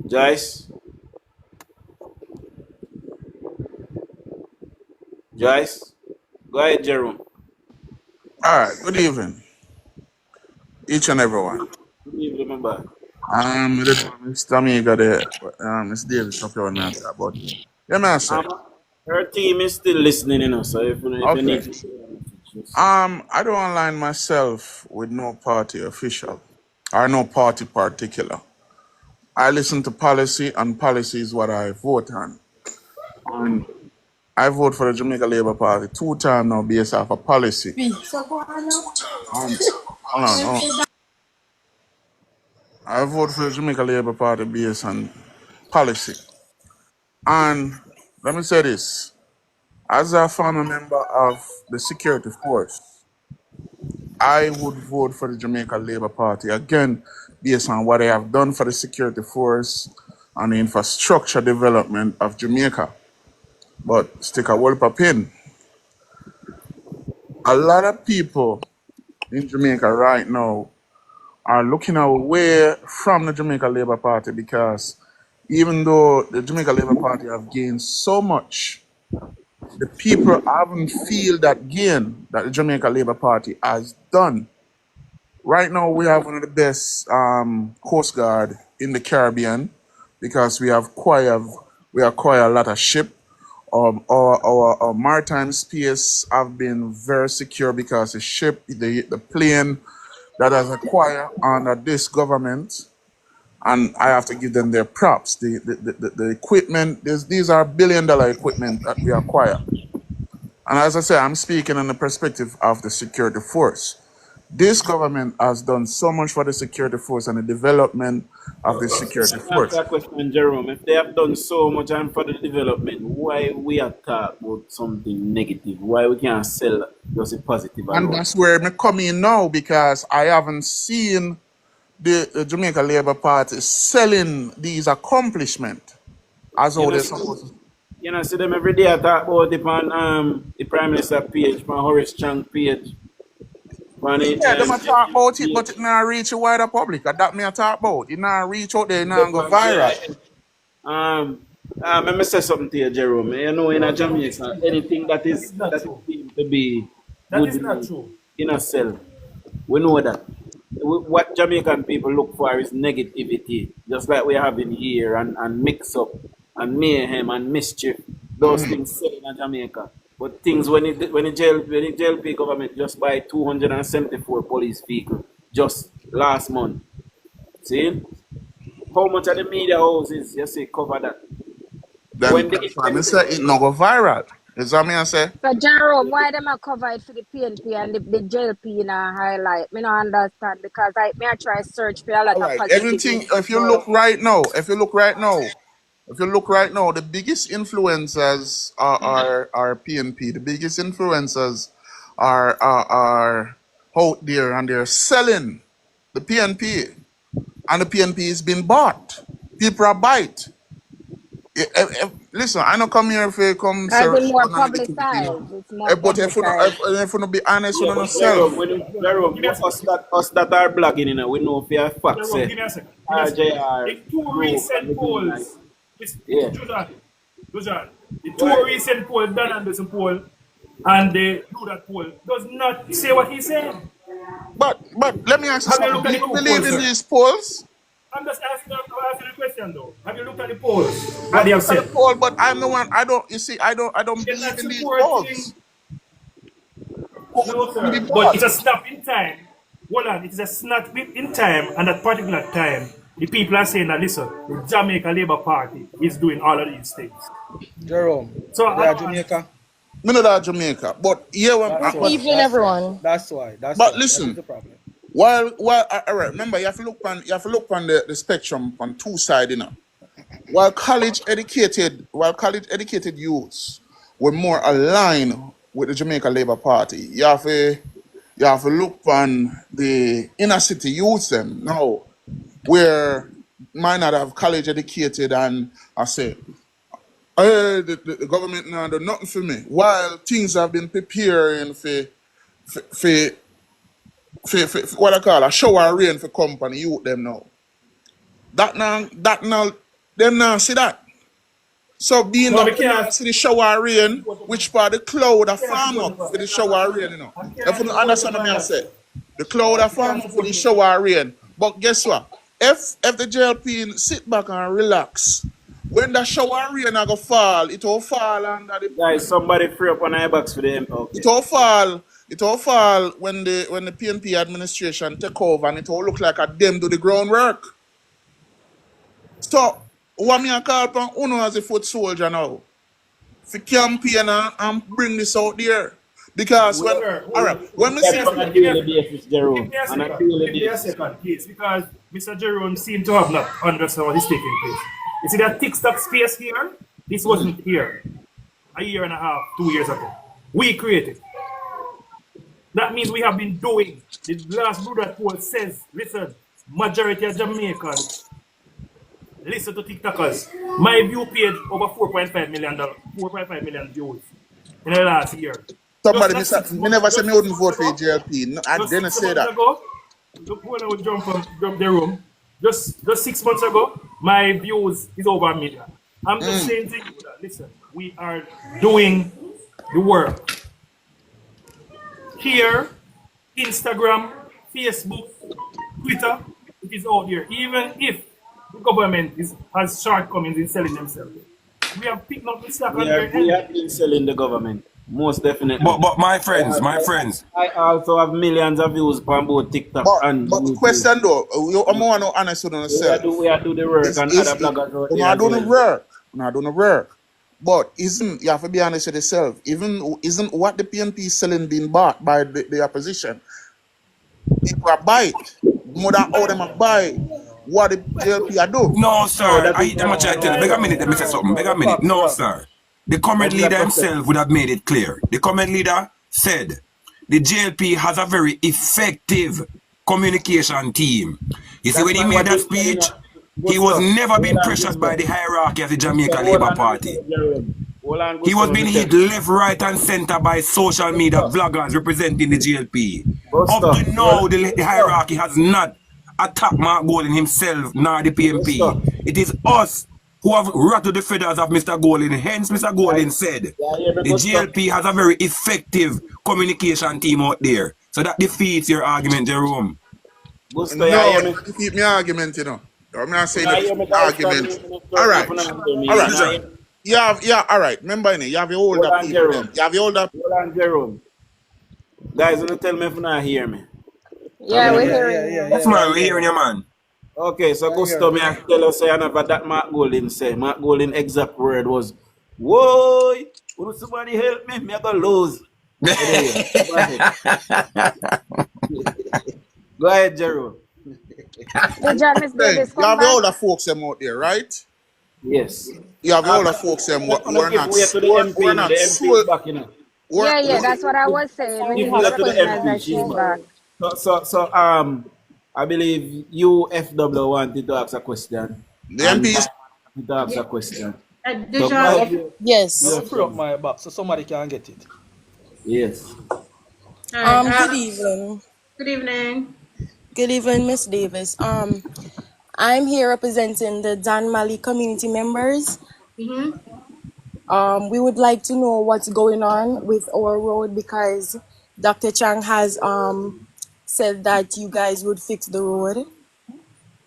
Joyce, Joyce, go ahead, Jerome. All right. Good evening, each and everyone. Good evening, remember. Mr. Amiga there, Miss Davis up here on that, but yeah, man, say. Her team is still listening, so if you Okay. need to. I don't align myself with no party official or no party particular. I listen to policy, and policy is what I vote on. And I vote for the Jamaica Labour Party 2 times now based off of policy. Hold on. I vote for the Jamaica Labour Party based on policy. And let me say this. As a former member of the security force, I would vote for the Jamaica Labour Party again based on what they have done for the security force and the infrastructure development of Jamaica. But stick a whole pin. A lot of people in Jamaica right now are looking away from the Jamaica Labour Party because even though the Jamaica Labour Party have gained so much, the people haven't feel that gain that the Jamaica Labour Party has done. Right now, we have one of the best Coast Guard in the Caribbean. because we acquire a lot of ship. Our maritime space have been very secure because the ship, the plane that has acquired under this government, and I have to give them their props. The equipment, these are $1 billion equipment that we acquire. And as I say, I'm speaking in the perspective of the security force. This government has done so much for the security force and the development of the security Let me ask force. you a question, Jerome. If they have done so much and for the development, why we are talk about something negative? Why we can't sell just a positive And alone? that's where I'm coming in now, because I haven't seen the Jamaica Labour Party selling these accomplishments as You how know, they're supposed to. you know, see them every day I talk about it on the Prime Minister page, on Horace Chang page, on the Yeah, them a talk about it, but page. it not reach a wider public. That me a talk about. It not reach out there, it not go Yeah, viral. let me say something to you, Jerome. You know, in a No, it's Jamaica, anything that that is is not that is true. deemed to be That good is not news true. in a cell, we know that. What Jamaican people look for is negativity, just like we're having here, and mix up, and mayhem, and mischief. Those things sell in Jamaica. But things when the JLP government just buy 274 police vehicles just last month. See? How much of the media houses you say cover that? Then When the that's why I say it not go viral. Is what me I say? So Jerome, why them a cover it for the PNP and the JLP in a highlight? Me not understand because I try search for a lot All of right. positive Everything. If you info. look right now, the biggest influencers are PNP. The biggest influencers are out there, and they're selling the PNP, and the PNP is being bought. People are bite. Listen, I don't come here if you come say Cause it's more respond on negativity. publicized. It's more But publicized. if you not be honest yeah, with but yourself, Jerome, Give me a second. us that are blogging, you know, we know for a fact Jerome, say give me a second. Give me a second. RJR The two group and the recent being like, polls, yeah. Dujan, the Why? two recent polls, Dan Anderson poll and the do that poll, does not say what he said. but let me ask you Have you something. looked Do at the you two believe polls, in sir? these polls? I'm just asking the question though. Have you looked at the polls? What I they have look at the said? poll, but I'm the one. I don't. You see, I don't You're believe not in these supporting. polls. Polls No, can be sir. But bought. it's a snap in time. Hold on. It is a snap in time, and at particular time, the people are saying that listen, the Jamaica Labour Party is doing all of these things. Jerome, So you I there don't understand. Me Jamaica? not that Jamaica, but yeah, That's Good why. evening, everyone. That's why. That's but why. That is listen. the problem. While all right, remember you have to look on the spectrum on two sides, you know. While college educated youths were more aligned with the Jamaica Labour Party, you have to look on the inner city youths them now, where might not have college educated, and I say, hey, the government now do nothing for me. While things have been preparing for what I call a shower rain for company youth them now. That now them now see that. So being No, we that we now can't. see the shower rain, which part the cloud a We can't farm support the up for party. the shower rain, you know. I If you can't don't support the understand what party. I say, the cloud a We farm can't up for support the the shower rain. But guess what? If the JLP sit back and relax, when the shower rain a go fall, it will fall under the Guys, somebody free up on box for them. it Okay. all fall. It all fall when the PNP administration take over, and it all look like a them do the groundwork. So what me a call upon Uno as a foot soldier now for campaign and bring this out there. Because when Sir, all right, when me give me see a That's on the a second. Give me a daily second. basis, Give Jerome. me a On a second. daily Give me a basis. second, please, because Mr. Jerome seemed to have not understood what is taking place. You see that TikTok space here? This wasn't here a year and a half, 2 years ago. We created. That means we have been doing. The last Brother poll says, listen, majority of Jamaicans listen to TikTokers. My view page over 4.5 million, 4.5 million views in the last year. Just somebody not me never say just me 6 wouldn't months vote for ago. JLP. No, I Just didn't six say months that. ago, look when I would jump the room. Just 6 months ago, my views is over a million. I'm just saying to you that listen, we are doing the work. Here, Instagram, Facebook, Twitter, it is out there. Even if the government has shortcomings in selling themselves. We have picked up the slack We on their we end. have been selling the government, most definitely. But my friends, I also have millions of views on both TikTok and But YouTube. question though, I'm more honest with yourself. We are do the work and other Is bloggers out you're there not as doing the well. work. You're not doing the work. But you have to be honest with yourself. Isn't what the PNP is selling being bought by the opposition? People are buy it more than all them are buy what the JLP are do. no, No, sir. that is I'm not. trying to tell you. Beg a minute, let me say something. Beg a minute. Facts, No, bro. sir. The comment That is a leader perception. himself would have made it clear. The comment leader said the JLP has a very effective communication team. You see, That's when he not made what that he said, speech, Good he was stuff. never Hold being on, good pressured by stuff. the hierarchy of the Good stuff. Jamaica Hold Labour on, Party. Jerome. Hold on, good He was stuff. being Let me hit tell you. left, right, and center by social Good media stuff. vloggers representing the GLP. Good Up stuff. to Hold now, on. the Good stuff. hierarchy has not attacked Mark Golden himself, nor the Good PMP. stuff. It is us who have rattled the feathers of Mr. Golden. Hence, Mr. Golden said, Yeah, hear me, the good stuff. GLP has a very effective communication team out there. So that defeats your argument, Jerome. Good stuff. Yeah, No, hear it me. defeat me argument, you know. I'm not You saying know, the hear me, guys, from argument. me. I'm All not right. hear All me. You right. know, hear me. All right. Remember, you have the Hold older on, people, them. Jerome. You have the older. Hold on, Jerome. Guys, you tell me if you not hear me. I'm Yeah, gonna we're make. hearing you. Yes, man, we're hearing you, man. Okay, so Gusto, me I tell us say another that Mark Golden say. Mark Golden exact word was, "Whoa, will somebody help me? Me I gonna lose." Anyway, go ahead. Go ahead, Jerome. The John Miss Thing. Davis You come have the back. older folks, them out there, right? Yes. You have the I'm older folks, them gonna who are give not, way to the who MP. are You know, the not MP is sold. back. You know, Yeah, yeah, give, that's what I was saying. We give need to way to the recognize MP. that She's she's back. back. I believe you FW wanted to ask a question, The and MP is wanted to ask a question. So go Dejan, ahead. if I You will Yes. free up FW. my box so somebody can get it. Yes. all right. Good evening. Good evening. Good evening, Miss Davis. I'm here representing the Dan Mali community members. Mm-hmm. We would like to know what's going on with our road because Dr. Chang has said that you guys would fix the road,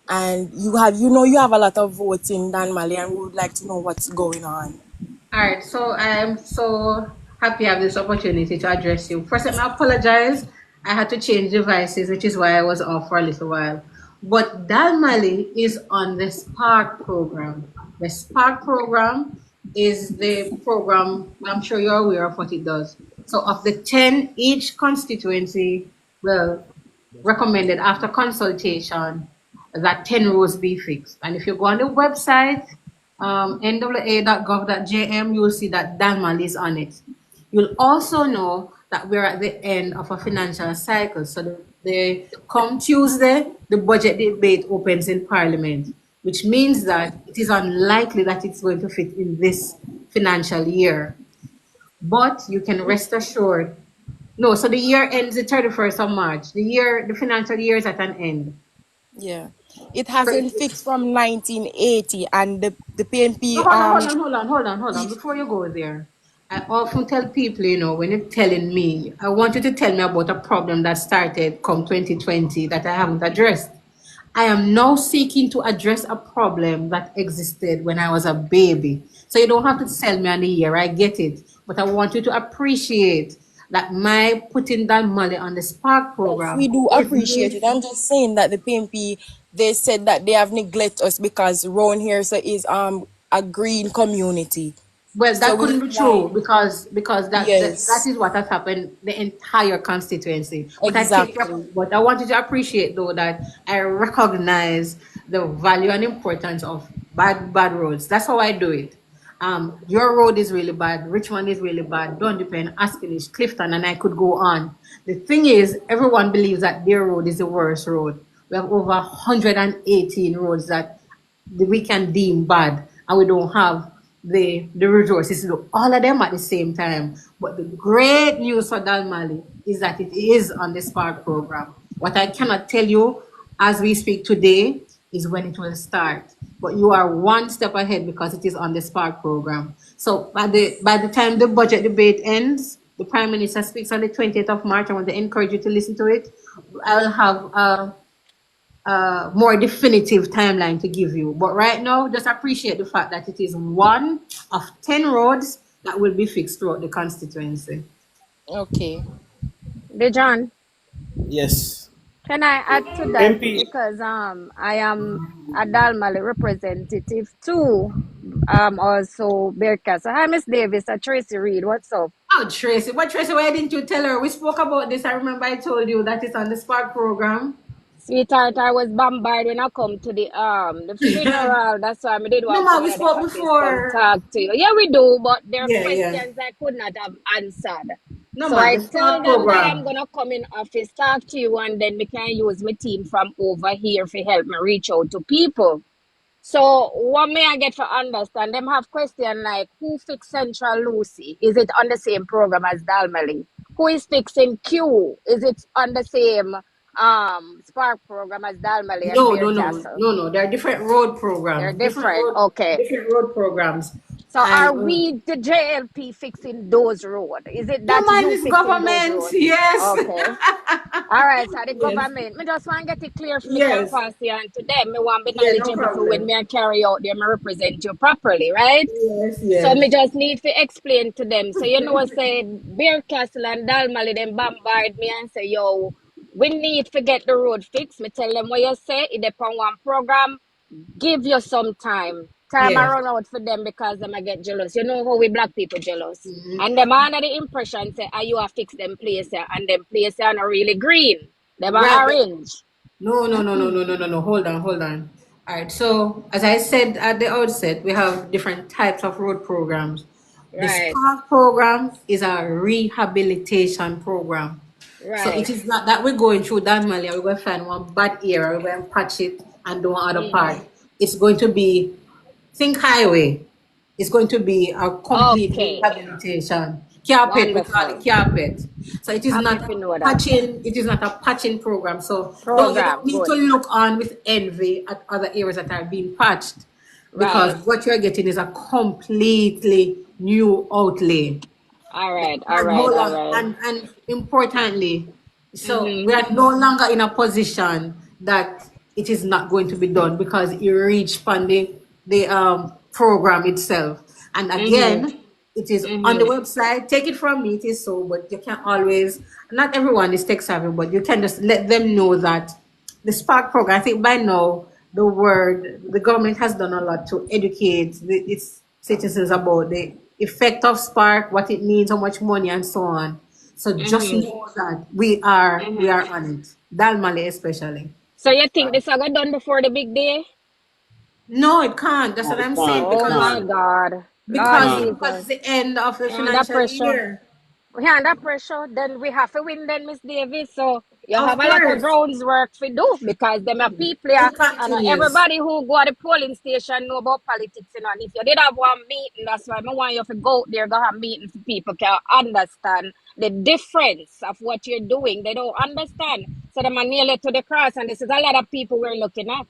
and you have a lot of votes in Dan Mali, and we would like to know what's going on. All right, so I'm so happy I have this opportunity to address you. First, let me apologize. I had to change devices, which is why I was off for a little while. But Dal Mali is on the Spark program. The Spark program is the program, I'm sure you're aware of what it does. So, of the 10, each constituency will recommended after consultation that 10 rows be fixed. And if you go on the website, nwa.gov.jm, you'll see that Dalmal is on it. You'll also know that we're at the end of a financial cycle. So come Tuesday, the budget debate opens in Parliament, which means that it is unlikely that it's going to fit in this financial year. But you can rest assured. No, so the year ends the 31st of March. The financial year is at an end. Yeah. It So hasn't fixed from 1980, and the no, PNP hold on. Before you go there, I often tell people, when you're telling me, I want you to tell me about a problem that started come 2020 that I haven't addressed. I am now seeking to address a problem that existed when I was a baby. So you don't have to sell me on the year, I get it. But I want you to appreciate that my putting that money on the Spark we program do is appreciate it. I'm just saying that the PNP, they said that they have neglected us because round here so is a green community. well, So that we couldn't be true like, because that yes, is what has happened the entire constituency. But I take your exactly. point. But I want you to appreciate though that I recognize the value and importance of bad roads. That's how I do it. Your road is really bad. Richmond is really bad. Don't depend. Aspenish, Clifton, and I could go on. The thing is, everyone believes that their road is the worst road. We have over 118 roads that we can deem bad, and we don't have the resources to do all of them at the same time. But the great news for Dalmali is that it is on the Spark program. What I cannot tell you as we speak today is when it will start. But you are one step ahead because it is on the Spark program. So by the time the budget debate ends, the Prime Minister speaks on the 20th of March. I want to encourage you to listen to it. I will have more definitive timeline to give you. But right now, just appreciate the fact that it is one of 10 roads that will be fixed throughout the constituency. Okay. Dejan, Yes. can I add to that? MP. Because I am a Dalmali representative too. Also Berka. So hi Miss Davis, Tracy Reed. What's up? Oh, Tracy. What, Tracy, why didn't you tell her? We spoke about this. I remember I told you that it's on the Spark program. Sweetheart, I was bombarded when I come to the funeral. That's why I did No, want to ma, come we in the spoke office, come before. talk to you. Yeah, we do, but there are Yeah. questions I could not have answered. No, So ma, I the tell Spark them that I'm program. gonna come in office, talk to you, and then we can use my team from over here to help me reach out to people. So what may I get to understand? Them have question like who fixed Central Lucy? Is it on the same program as Dalmally? Who is fixing Q? Is it on the same Spark program as Dalmally and No, Bear no, no, Castle? no, no. They're different road They're programs. different. Okay. Different road programs. So And are we the JLP fixing those road? Is it no, that man, you it's fixing those government. road? Yes. Okay. All right, so the Yes. government, me just want to get it clear for me can Yes. pass it on to them. Me want to be Yeah, no knowledgeable for when problem. me I carry out them, I represent you properly, right? Yes, So me yes. just need to explain to them. So you know what say Bear Castle and Dalmally them bombard me and say, yo, we need to get the road fixed. Me tell them what you say, it depend on one program, give you some time. Time I Yeah. run out for them because them I get jealous. You know how we black people jealous. Mhm. And them under the impression say, are you a fix them place here and them place here are not really green. Them Right, are but orange. no. Hold on. All right. So, as I said at the outset, we have different types of road programs. The Right, SPARK program is a rehabilitation program. So it right. is not that we're going through that Mali, we're going to find one bad area, we're going to patch it and do one other part. It's going to be think highway. It's going to be a complete Okay. rehabilitation. Carpet, we call it Wonderful. carpet. So it is Happy not a to know that. patching, it is not a patching program. So you don't Program. need to Good. look on with envy at other areas that are being patched because Right. what you're getting is a completely new outlay. All right. All And right. hold All on, right. and importantly, so we Mm-hmm. are no longer in a position that it is not going to be done because it reached funding the program itself. And Mm-hmm. again, it is on the Mm-hmm. website. Take it from me, it is so, but you can always. Not everyone is tech savvy, but you can just let them know that the Spark program. I think by now the government has done a lot to educate its citizens about the effect of Spark, what it means, how much money, and so on. So just Mm-hmm. know that we are Mm-hmm. on it. Dalmali especially. So you think this I got done before the big day? No, it can't. That's No, what it I'm saying can't. It Oh because my can't. God. It Lord because can't. because Jesus. it's the end of the We're under financial pressure. year. We're under pressure. Then we have to win then, Miss Davis. So you Of have a lot of course, grounds work to do because them are people here it and continues. everybody who go to the polling station know about politics, you know. And if you did have one meeting, that's why I want you to go out there, go have meeting for people can understand the difference of what you're doing. They don't understand. So them are nearly to the cross, and this is a lot of people we're looking at.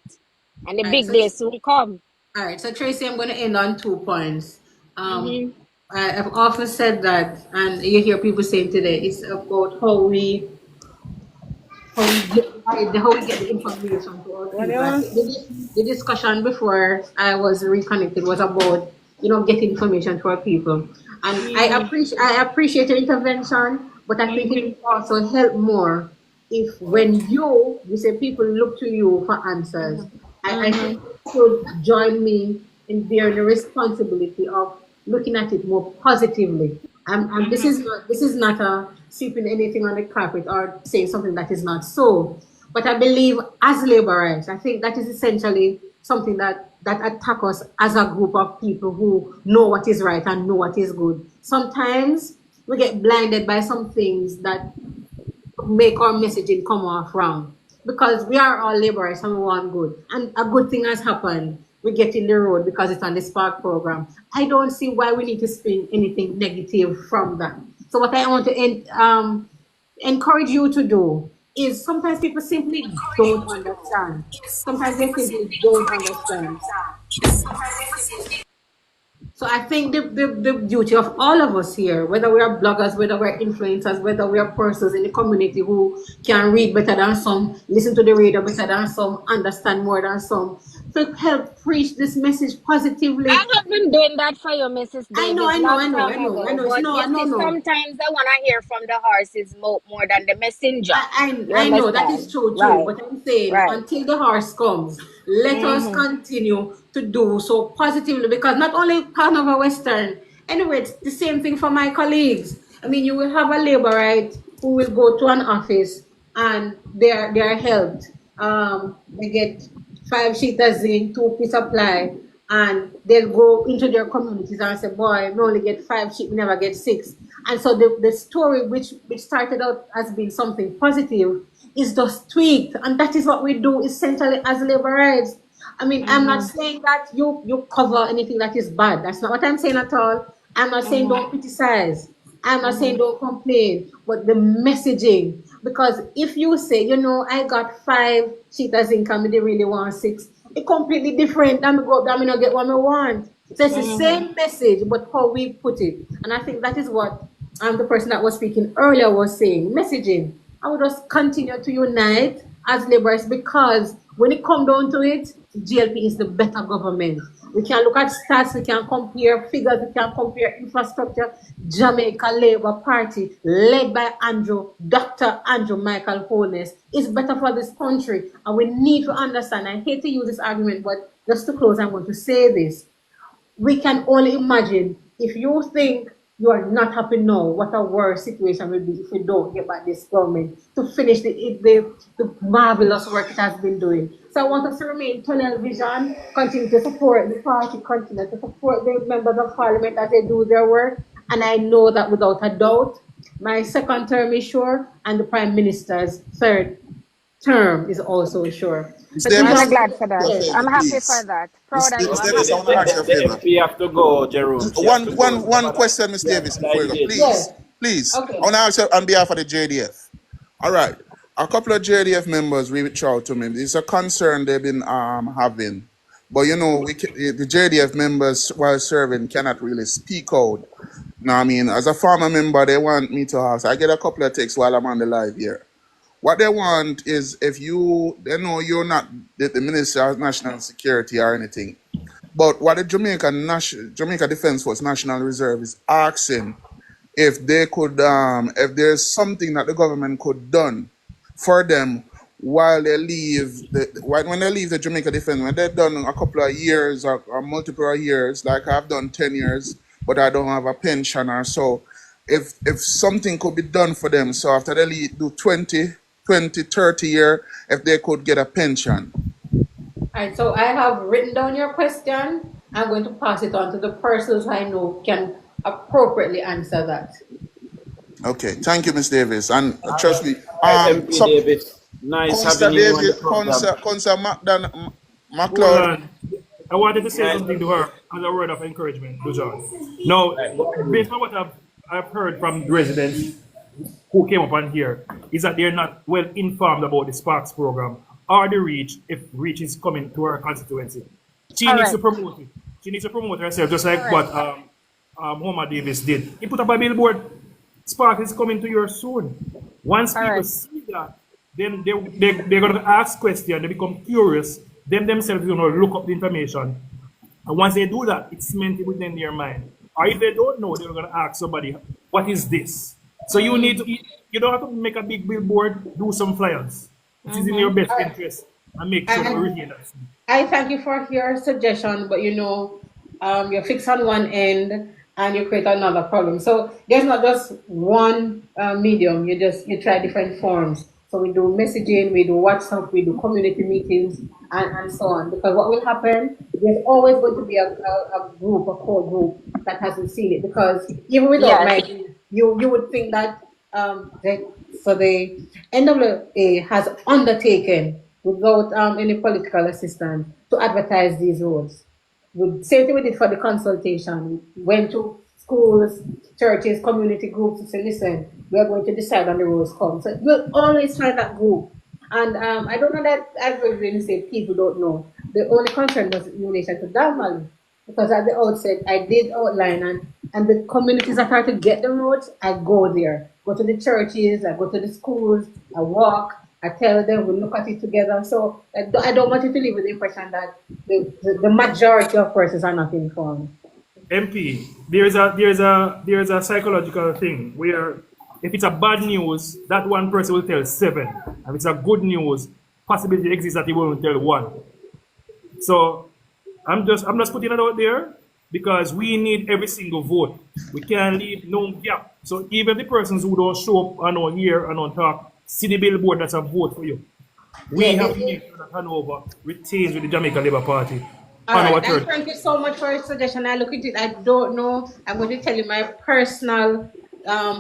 And the All right, big so day soon come. all right, so Tracy, I'm going to end on 2 points. Mm-hmm. I've often said that, and you hear people saying today, it's about how we get the information to our What do you people. I want? think the discussion before I was reconnected was about getting information to our people, and Mm-hmm. I appreciate your intervention, but I think it Mm-hmm. will also help more if when you say people look to you for answers. I think Mm-hmm. you should join me in bearing the responsibility of looking at it more positively. And this Mm-hmm. is not a sweeping anything on the carpet or saying something that is not so. But I believe as laborers, I think that is essentially something that attack us as a group of people who know what is right and know what is good. Sometimes we get blinded by some things that make our messaging come off wrong because we are all laborers and we want good. And a good thing has happened. We get in the road because it's on the Spark program. I don't see why we need to spin anything negative from that. So what I want to encourage you to do is sometimes people simply don't understand. Sometimes they simply don't understand. So I think the duty of all of us here, whether we are bloggers, whether we're influencers, whether we are persons in the community who can read better than some, listen to the radio better than some, understand more than some, to help preach this message positively. I have been doing that for you, Mrs. I know, Davis, I know, long I know, I time know, I ago. know. It's But no, you no, see, no. sometimes I want to hear from the horse's mouth more than the messenger. You I know that is understand? true too, Right, but I'm saying right. until the horse comes, let us Mm-hmm. continue to do so positively because not only Carnival Western, anyway, it's the same thing for my colleagues. I mean, you will have a laborite who will go to an office and they are helped. They get 5 sheets zinc, 2 piece supply, and they'll go into their communities and say, boy, we only get 5 sheep, we never get 6. And so the story which started out as being something positive is just tweaked. And that is what we do essentially as laborers. I mean, I'm not Mm-hmm. saying that you cover anything that is bad. That's not what I'm saying at all. I'm not saying Mm-hmm. don't criticize. I'm not saying Mm-hmm. don't complain, but the messaging. Because if you say, I got 5 cheetahs in and they really want 6, it's completely different. Then we go up there, I not get what I want. So it's the Mm-hmm. same message, but how we put it. And I think that is what the person that was speaking earlier was saying, messaging. I would just continue to unite as laborers because when it comes down to it, GLP is the better government. We can look at stats, we can compare figures, we can compare infrastructure. Jamaica Labour Party, led by Dr. Andrew Michael Holness, is better for this country. And we need to understand, I hate to use this argument, but just to close, I'm going to say this. We can only imagine if you think you are not happy now, what a worse situation will be if we don't get back this government to finish the marvelous work it has been doing. So I want us to remain tunnel vision, continue to support the party, continue to support the members of parliament as they do their work. And I know that without a doubt, my second term is sure, and the prime minister's third term is also sure. Miss But we I'm Davis, just, glad for a that. yes. favor, I'm happy for please. that. Miss, Proud of you. Miss I'm Davis, I happy want for to you. ask you a The favor. MP have to go, Jerome. She have to go. One question, Miss We have Davis, other before you go. ideas. Please, Yes. please. I Okay. want to ask you on behalf of the JDF. All right. A couple of JDF members reached out to me. It's a concern they've been having. But the JDF members while serving cannot really speak out. Now, I mean, as a former member, they want me to ask. I get a couple of texts while I'm on the live here. What they want is they know you're not the Minister of National Security or anything. But what the Jamaica Defense Force National Reserve is asking if they could, if there's something that the government could done for them while they leave when they leave the Jamaica Defense, when they've done a couple of years or multiple years, like I've done 10 years, but I don't have a pension or so. If something could be done for them, so after they leave, do 30 year, if they could get a pension. All right, so I have written down your question. I'm going to pass it on to the persons I know can appropriately answer that. Okay, thank you, Miss Davis, and All trust me. right, MP So Davis. Nice Consta having you on the David, program. Consta Hold McLeod. on. I wanted to say Nice something to having you. her as a word of encouragement, Dujon. Now, Right, go ahead. based on what I've heard from the residents who came up on here, is that they're not well informed about the Sparks program or the reach, if reach is coming to her constituency. She needs to Correct. promote it. She needs to promote herself, just like what Correct. Homer Davis did. He put up a billboard, Spark is coming to you soon. Once people Correct. see that, then they're going to ask questions, they become curious, them themselves are going to look up the information. And once they do that, it's cemented within their mind. Or if they don't know, they're going to ask somebody, what is this? So you don't have to make a big billboard, do some flyers. It is in your Mm-hmm. best interest and make sure that we I, retain that. I thank you for your suggestion, but you fix on one end and you create another problem. So there's not just one medium. You try different forms. So we do messaging, we do WhatsApp, we do community meetings, and so on. Because what will happen? There's always going to be a group, a core group that hasn't seen it. Because even without Yes. my, you would think that the NWA has undertaken without any political assistance to advertise these roads. Same thing we did for the consultation. We went to schools, churches, community groups to say, listen, we are going to decide on the roads come. So we'll always find that group. And I don't know that I've really say people don't know. The only concern was in relation to Dalmally. because at the outset I did outline and the communities that are to get the roads, I go there. Go to the churches, I go to the schools, I walk, I tell them, we look at it together. So I don't want you to leave with the impression that the majority of persons are not informed. MP, there's a psychological thing where if it's a bad news, that one person will tell seven. If it's a good news, possibility exists that he won't tell one. So I'm just putting it out there because we need every single vote. We can't leave no gap. So even the persons who don't show up and don't hear and don't talk, see the billboard, that's a vote for you. We have to make sure that Hanover retains with the Jamaica Labour Party. All right, and thank you so much for your suggestion. I look into it. I don't know. I'm going to tell you my personal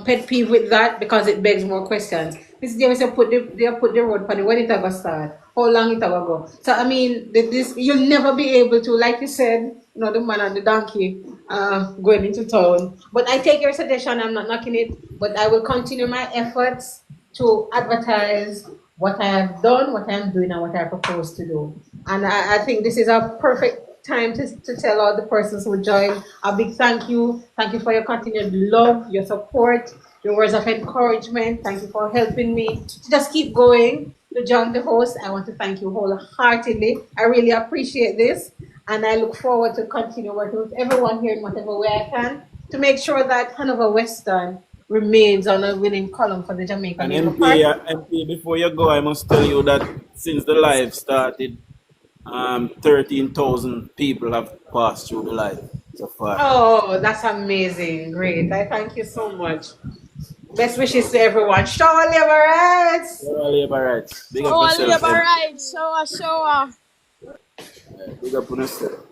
pet peeve with that because it begs more questions. Mr. Davis, they put the road for the when it ever start, how long it ever go. So I mean, this you'll never be able to, like you said, you know, the man and the donkey going into town. But I take your suggestion. I'm not knocking it, but I will continue my efforts to advertise what I have done, what I am doing, and what I propose to do. And I think this is a perfect time to tell all the persons who joined a big thank you. Thank you for your continued love, your support, your words of encouragement. Thank you for helping me to just keep going. To John, the host, I want to thank you wholeheartedly. I really appreciate this. And I look forward to continue working with everyone here in whatever way I can to make sure that Hanover Western remains on a winning column for the Jamaican And Labour Party. MP, before you go, I must tell you that since the live started, 13,000 people have passed through the live so far. Oh, that's amazing. Great. I thank you so much. Best wishes to everyone. Show our labor rights. Show our labor rights. Big up Oh, yourself. labor rights. Show. Big up on yourself.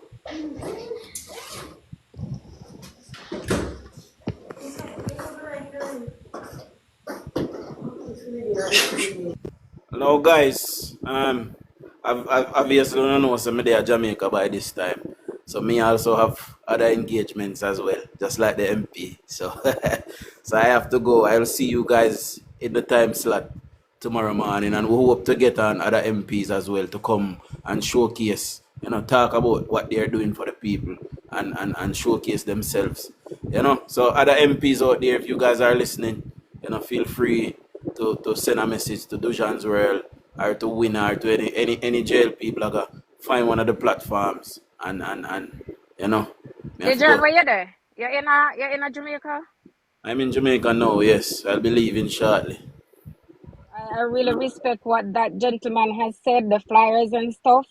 Now, guys, I've obviously don't know some day at Jamaica by this time. So me also have other engagements as well, just like the MP. So so I have to go. I'll see you guys in the time slot tomorrow morning, and we hope to get on other MPs as well to come and showcase, talk about what they're doing for the people and showcase themselves. So other MPs out there, if you guys are listening, feel free to send a message to DUJON'S World or to Winner or to any JLP blogger. Find one of the platforms and Hey, John, where you there? You're in a Jamaica? I'm in Jamaica now, yes. I'll be leaving shortly. I really respect what that gentleman has said, the flyers and stuff.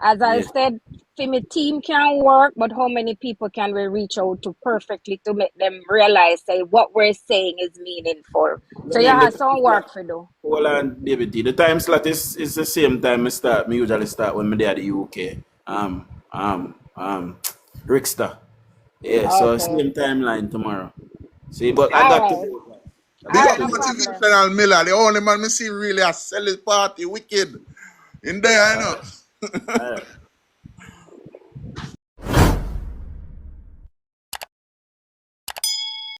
As I said, for my team can work, but how many people can we reach out to perfectly to make them realize say what we're saying is meaningful? So you have some work to do. Hold on, David T. The time slot is the same time I usually start when I'm there at the UK. Rickster. Yeah, so same timeline tomorrow. See, but I got to. Big up Motivational Miller, the only man me see really a sell his party wicked in there, I know. All right.